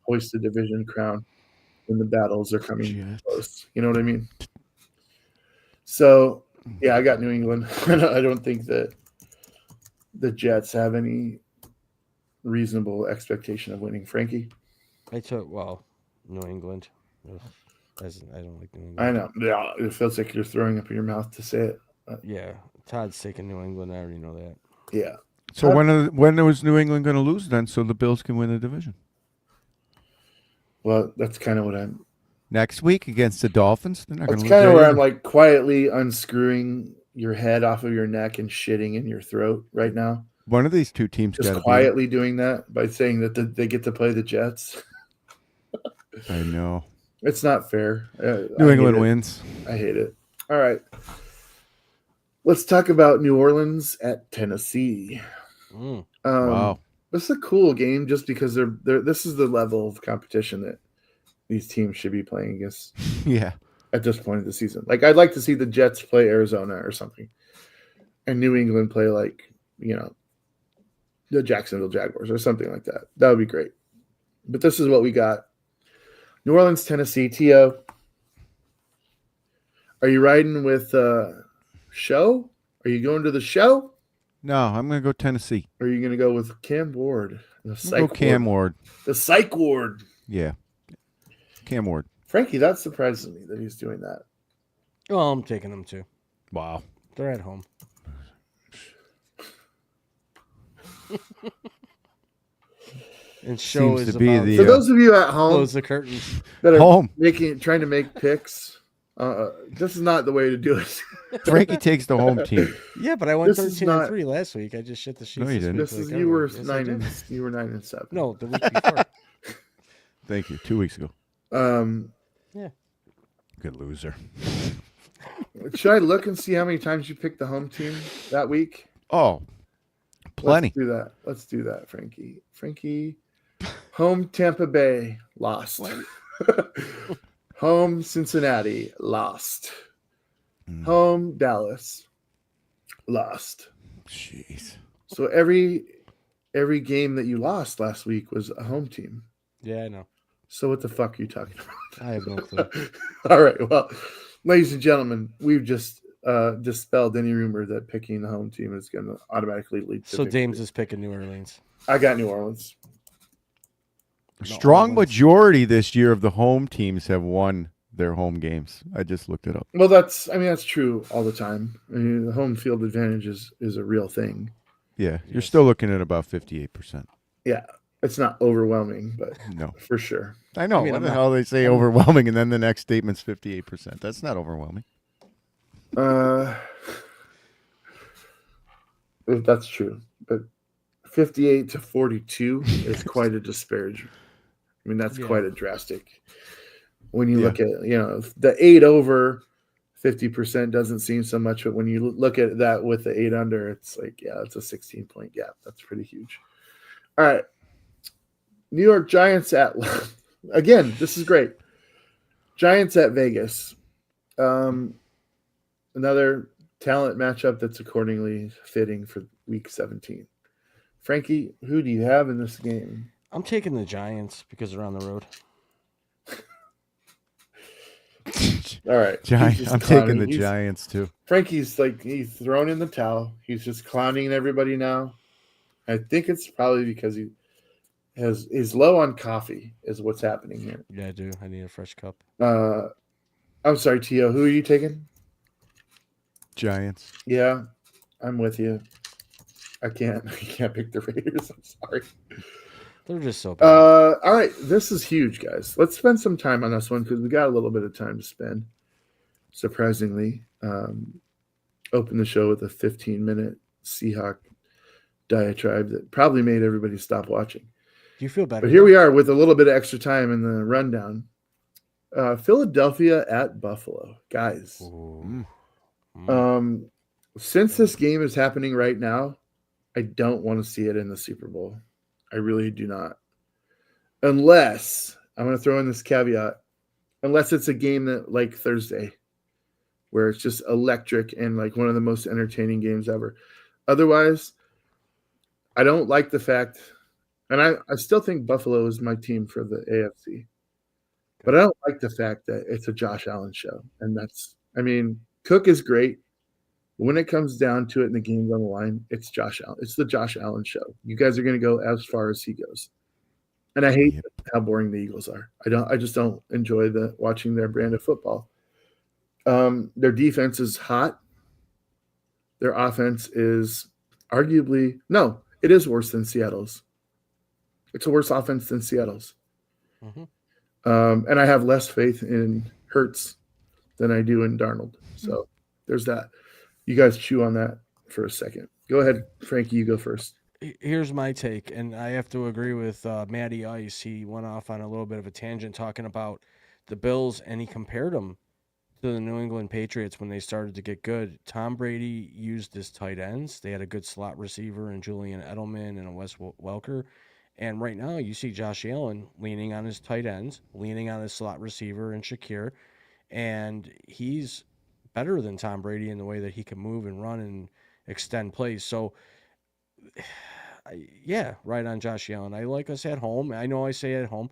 hoist the division crown when the battles are coming close. You know what I mean? So, yeah, I got New England. I don't think that the Jets have any reasonable expectation of winning. Frankie? I took, New England. Ugh, I don't like New England. I know. Yeah, it feels like you're throwing up in your mouth to say it. Yeah, Todd's taking New England. I already know that. Yeah. So when was New England going to lose then so the Bills can win the division? Well, that's kind of what I'm... Next week against the Dolphins? They're not going That's to lose. kind of where either. I'm like quietly unscrewing your head off of your neck and shitting in your throat right now. One of these two teams got Just to quietly doing that by saying that they get to play the Jets. I know. It's not fair. New I England hate it. wins. I hate it. All right. Let's talk about New Orleans at Tennessee. Wow. This is a cool game just because this is the level of competition that these teams should be playing against Yeah. at this point of the season. Like, I'd like to see the Jets play Arizona or something, and New England play the Jacksonville Jaguars or something like that. That would be great. But this is what we got. New Orleans, Tennessee. Tio, are you riding with Show? Are you going to the Show? No, I'm going to go Tennessee. Or are you going to go with Cam Ward? The psych Go Cam ward. Ward. The psych ward. Yeah. Cam Ward. Frankie, that surprises me that he's doing that. Oh, I'm taking them too. Wow. They're at home. And Show Seems is to be about the- For Yeah. those of you at home close the curtains. that are Home. trying to make picks, this is not the way to do it. Frankie takes the home team. Yeah, but I went This is 13-3 last week. I just shit the sheets. No, you this didn't. week This is like you were everyone. Yes, I did. 9-7. No, the week before. Thank you. 2 weeks ago. Um, Yeah. fucking loser. Should I look and see how many times you picked the home team that week? Oh, plenty. Let's do that, Frankie. Frankie, home Tampa Bay, lost. Home Cincinnati, lost. Home Dallas, lost. Jeez. So every game that you lost last week was a home team. Yeah, I know. So what the fuck are you talking about? I have no clue. All right. Well, ladies and gentlemen, we've just dispelled any rumor that picking the home team is going to automatically lead to So victory. Dames is picking New Orleans. I got New Orleans. A strong Orleans. majority this year of the home teams have won their home games. I just looked it up. Well, that's true all the time. I mean, the home field advantage is a real thing. Yeah, you're still looking at about 58%. Yeah. It's not overwhelming, but No. for sure. I know. I mean, what I'm the not- hell they say overwhelming, and then the next statement's 58%. That's not overwhelming. If that's true, but 58 to 42 is quite a disparagement. I mean, that's quite a drastic. When you look at, the 8 over 50% doesn't seem so much, but when you look at that with the 8 under, it's like, yeah, it's a 16-point gap. That's pretty huge. All right. New York Giants at, again, this is great. Giants at Vegas. Another talent matchup that's accordingly fitting for week 17. Frankie, who do you have in this game? I'm taking the Giants because they're on the road. All right. I'm taking the Giants, too. Frankie's he's thrown in the towel. He's just clowning everybody now. I think it's probably because he's low on coffee is what's happening here. Yeah, I do. I need a fresh cup. I'm sorry, Tio. Who are you taking? Giants. Yeah, I'm with you. I can't pick the Raiders. I'm sorry. They're just so bad. All right, this is huge, guys. Let's spend some time on this one because we got a little bit of time to spend. Surprisingly, open the show with a 15-minute Seahawk diatribe that probably made everybody stop watching. Do you feel better? But here we are with a little bit of extra time in the rundown. Philadelphia at Buffalo, guys. Since this game is happening right now, I don't want to see it in the Super Bowl. I really do not. Unless, I'm going to throw in this caveat, unless it's a game that like Thursday, where it's just electric and like one of the most entertaining games ever. Otherwise, I don't like the fact, and I still think Buffalo is my team for the AFC, but I don't like the fact that it's a Josh Allen show. And Cook is great. When it comes down to it and the game's on the line, it's Josh Allen. It's the Josh Allen show. You guys are going to go as far as he goes. And I hate how boring the Eagles are. I just don't enjoy watching their brand of football. Their defense is hot. Their offense is arguably, no, it is worse than Seattle's. It's a worse offense than Seattle's. And I have less faith in Hurts than I do in Darnold. So there's that. You guys chew on that for a second. Go ahead, Frankie, you go first. Here's my take, and I have to agree with Matty Ice. He went off on a little bit of a tangent talking about the Bills, and he compared them to the New England Patriots when they started to get good. Tom Brady used his tight ends. They had a good slot receiver in Julian Edelman and a Wes Welker. And right now you see Josh Allen leaning on his tight ends, leaning on his slot receiver and Shakir, and he's better than Tom Brady in the way that he can move and run and extend plays. So, yeah, right on Josh Allen. I like us at home. I know I say at home,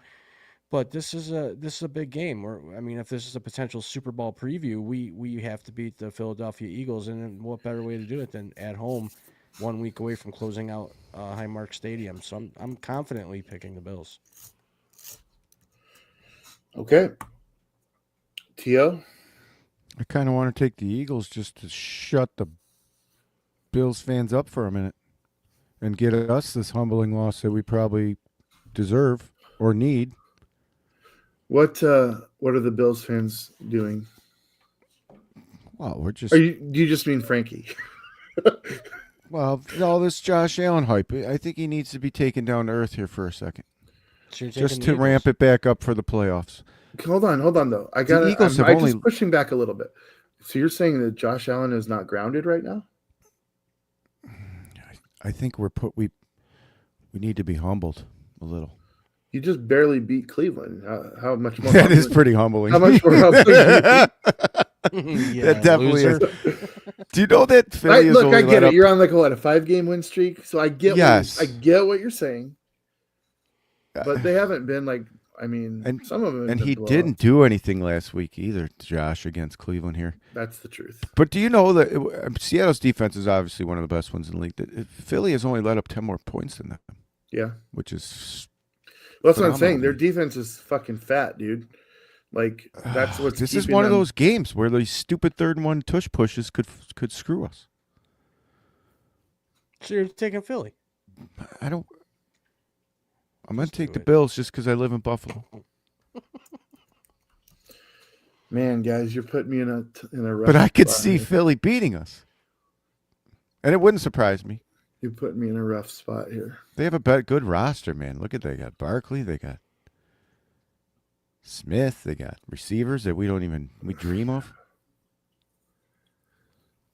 but this is a big game. If this is a potential Super Bowl preview, we have to beat the Philadelphia Eagles, and what better way to do it than at home, 1 week away from closing out Highmark Stadium. So I'm confidently picking the Bills. Okay. Tio? I kind of want to take the Eagles just to shut the Bills fans up for a minute and get us this humbling loss that we probably deserve or need. What are the Bills fans doing? Well, we're just... Do you just mean Frankie? Well, all this Josh Allen hype, I think he needs to be taken down to earth here for a second. So just to ramp it back up for the playoffs. Hold on though. I Eagles have I'm only- just pushing back a little bit. So you're saying that Josh Allen is not grounded right now? I think we need to be humbled a little. You just barely beat Cleveland. How much more? That is pretty humbling. How much more humbling? Yeah, That definitely loser. is. Do you know that Philly Right, has look, only I let get it. up? You're on like a 5-game win streak, so I get. Yes. I get what you're saying, but they haven't been like. I mean, And- some of them. Have And been he blowouts. didn't do anything last week either, Josh, against Cleveland here. That's the truth. But do you know that Seattle's defense is obviously one of the best ones in the league? That Philly has only let up 10 more points than them, Yeah, which is well, that's what I'm saying. phenomenal. Their defense is fucking fat, dude. Like that's what's. This is keeping one of them- those games where these stupid 3rd-and-1 tush pushes could screw us. So you're taking Philly. I don't. I'm gonna Just take do the it. Bills just because I live in Buffalo. Man, guys, you're putting me in a rough. But I could spot see here. Philly beating us, and it wouldn't surprise me. You're putting me in a rough spot here. They have a good roster, man. Look at they got Barkley, they got Smith, they got receivers that we dream of.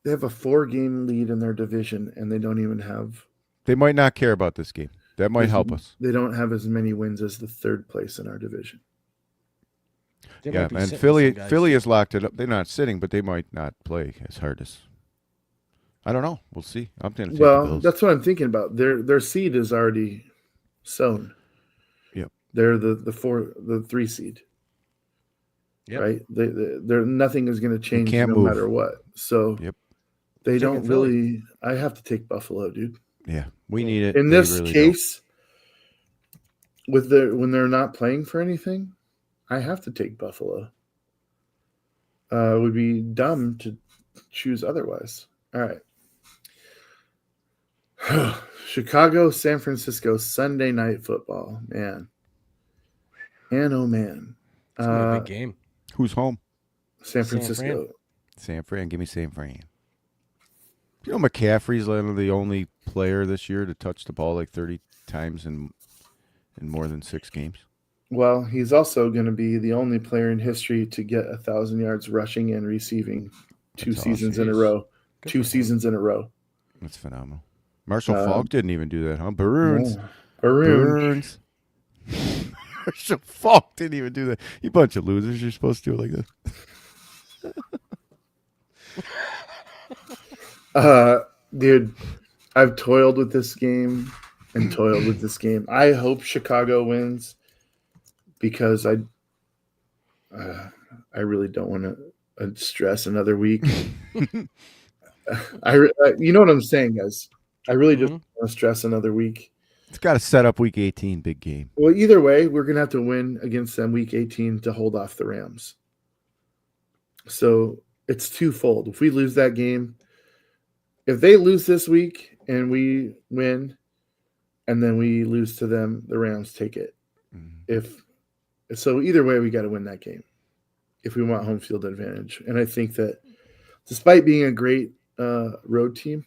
They have a 4-game lead in their division, and they don't even have. They might not care about this game. That might help us. They don't have as many wins as the 3rd place in our division. They Yeah, might be and sitting Philly some guys. Philly has locked it up. They're not sitting, but they might not play as hard as. I don't know. We'll see. I'm going to take the Well, Bills. that's what I'm thinking about. Their seed is already sown. Yep. They're the 3 seed. Yep. Right. They're nothing is going to change can't no move. matter what. So Yep. they Taking don't Philly. really. I have to take Buffalo, dude. Yeah, we need it. In They this really case, when they're not playing for anything, I have to take Buffalo. It would be dumb to choose otherwise. All right. Chicago, San Francisco, Sunday night football. Man. And oh man. It's gonna be a big game. don't. Who's home? San San Francisco. San Fran. Give me San Fran. You know McCaffrey's the only player this year to touch the ball like 30 times in more than 6 games. Well, he's also going to be the only player in history to get 1,000 yards rushing and receiving 2 That's seasons awesome. in a row. Good 2 for him. seasons in a row. That's phenomenal. Marshall Faulk didn't even do that, huh? Burns. Yeah. Maroon. Burns. Marshall Faulk didn't even do that. You bunch of losers. You're supposed to do it like this. Dude, I've toiled with this game and toiled with this game. I hope Chicago wins because I really don't want to stress another week. You know what I'm saying, guys. I really just want to stress another week. It's got to set up week 18, big game. Well, either way, we're going to have to win against them week 18 to hold off the Rams. So it's twofold. If we lose that game, if they lose this week and we win, and then we lose to them, the Rams take it. So either way, we got to win that game if we want home field advantage. And I think that despite being a great road team,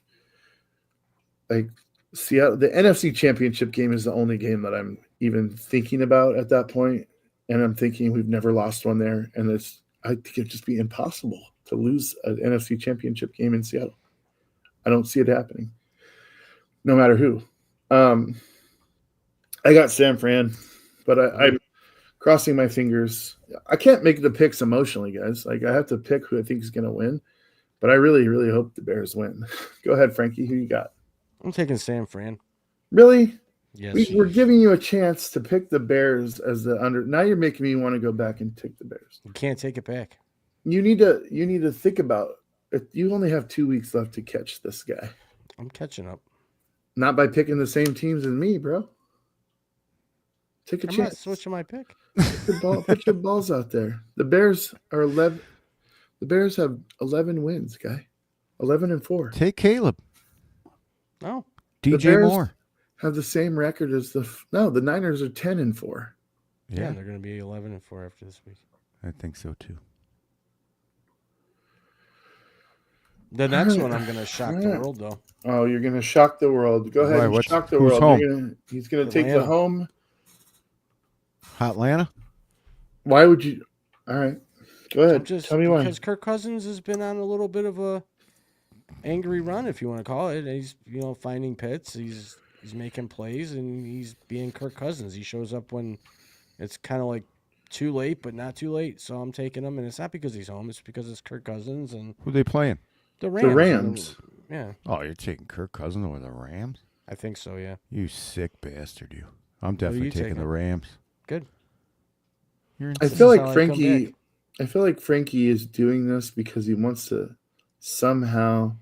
like Seattle, the NFC Championship game is the only game that I'm even thinking about at that point. And I'm thinking we've never lost one there, and I think it'd just be impossible to lose an NFC Championship game in Seattle. I don't see it happening, no matter who. I got San Fran, but I'm crossing my fingers. I can't make the picks emotionally, guys. Like I have to pick who I think is going to win, but I really, really hope the Bears win. Go ahead, Frankie. Who you got? I'm taking San Fran. Really? Yes. We're giving you a chance to pick the Bears as the under. Now you're making me want to go back and take the Bears. You can't take it back. You need to think about it. You only have 2 weeks left to catch this guy. I'm catching up. Not by picking the same teams as me, bro. Take a I'm not chance. switching my pick. Put your balls out there. The Bears are 11. The Bears have 11 wins, guy. 11-4. Take Caleb. No. The DJ Bears Moore. have the same record as the Niners are 10-4. Yeah, they're going to be 11-4 after this week. I think so too. The next one, I'm going to shock the world, though. Oh, you're gonna shock the world. Go ahead Why, and shock the who's world. home? He's gonna take the Atlanta. home. Hotlanta? Why would you? All right, go ahead. Just Tell me why. because Kirk Cousins has been on a little bit of a angry run, if you want to call it. He's finding pits. He's making plays, and he's being Kirk Cousins. He shows up when it's kind of like too late, but not too late. So I'm taking him, and it's not because he's home. It's because it's Kirk Cousins and Who they playing? the Rams. The Rams. Yeah, Oh, you're taking Kirk Cousins over the Rams? I think so. Yeah. You sick bastard, you. I'm are definitely you taking taking? the Rams. Good. You're I insane. feel is like how I come Frankie. back. I feel like Frankie is doing this because he wants to somehow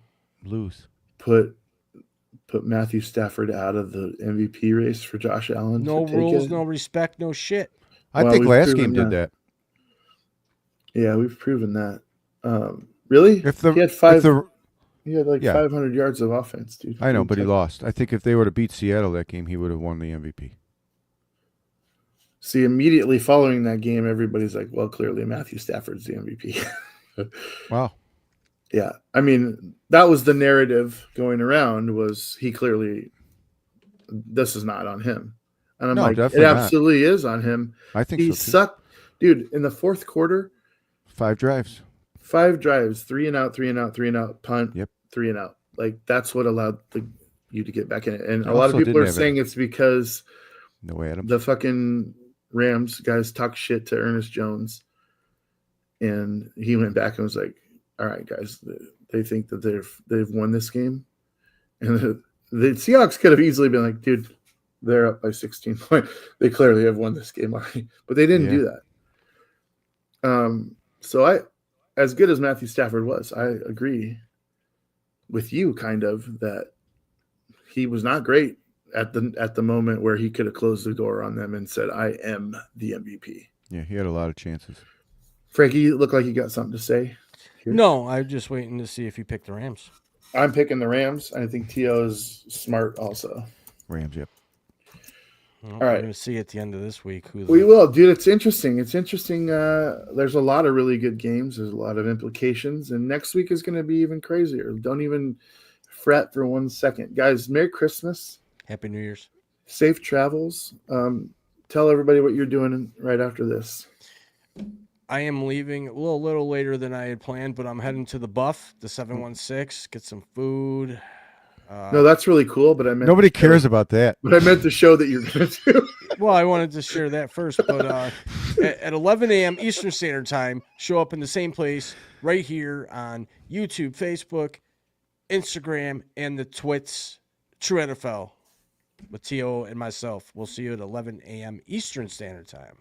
Lose. put Matthew Stafford out of the MVP race for Josh Allen. No to take rules, it. no respect, no shit. I Well, think we've last proven game did that. that. Yeah, we've proven that. Really? If the he had He had like Yeah. 500 yards of offense, dude. I know, but he lost. I think if they would have beat Seattle that game, he would have won the MVP. See, immediately following that game, everybody's like, well, clearly Matthew Stafford's the MVP. Wow. Yeah. I mean, that was the narrative going around was he clearly this is not on him. And I'm No, like, it definitely not. absolutely is on him. I think He so too. sucked. Dude, in the fourth quarter, 5 drives. 5 drives, 3 and out, 3 and out, 3 and out, punt, Yep. 3 and out. Like that's what allowed you to get back in it. And He a lot of also people didn't are have saying it's because No Adams. the fucking Rams guys talk shit to Ernest Jones, and he went back and was like, "All right, guys, they think that they've won this game," and the Seahawks could have easily been like, "Dude, they're up by 16 points. They clearly have won this game already," but they didn't do that. So as good as Matthew Stafford was, I agree with you, kind of, that he was not great at the moment where he could have closed the door on them and said, "I am the MVP." Yeah, he had a lot of chances. Frankie, you look like you got something to say. Here. No, I'm just waiting to see if you pick the Rams. I'm picking the Rams. I think T.O. is smart also. Rams, yep. Well, All we're right. going to see at the end of this week who We will, dude. It's interesting. It's interesting. There's a lot of really good games. There's a lot of implications. And next week is going to be even crazier. Don't even fret for 1 second. Guys, Merry Christmas. Happy New Year's. Safe travels. Tell everybody what you're doing right after this. I am leaving a little later than I had planned, but I'm heading to the Buff, the 716, get some food. No, that's really cool, but I meant Nobody cares about that. But I meant the show that you're going to do. Well, I wanted to share that first, but at 11 a.m. Eastern Standard Time, show up in the same place right here on YouTube, Facebook, Instagram, and the Twits, True NFL, with T.O. and myself. We'll see you at 11 a.m. Eastern Standard Time.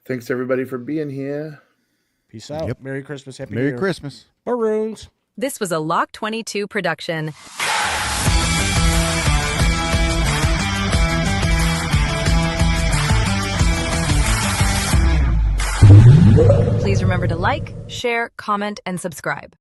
Thanks, everybody, for being here. Peace out. Yep. Merry Christmas. Happy New Merry Year. Christmas. Maroons. This was a Lock 22 production. Please remember to like, share, comment, and subscribe.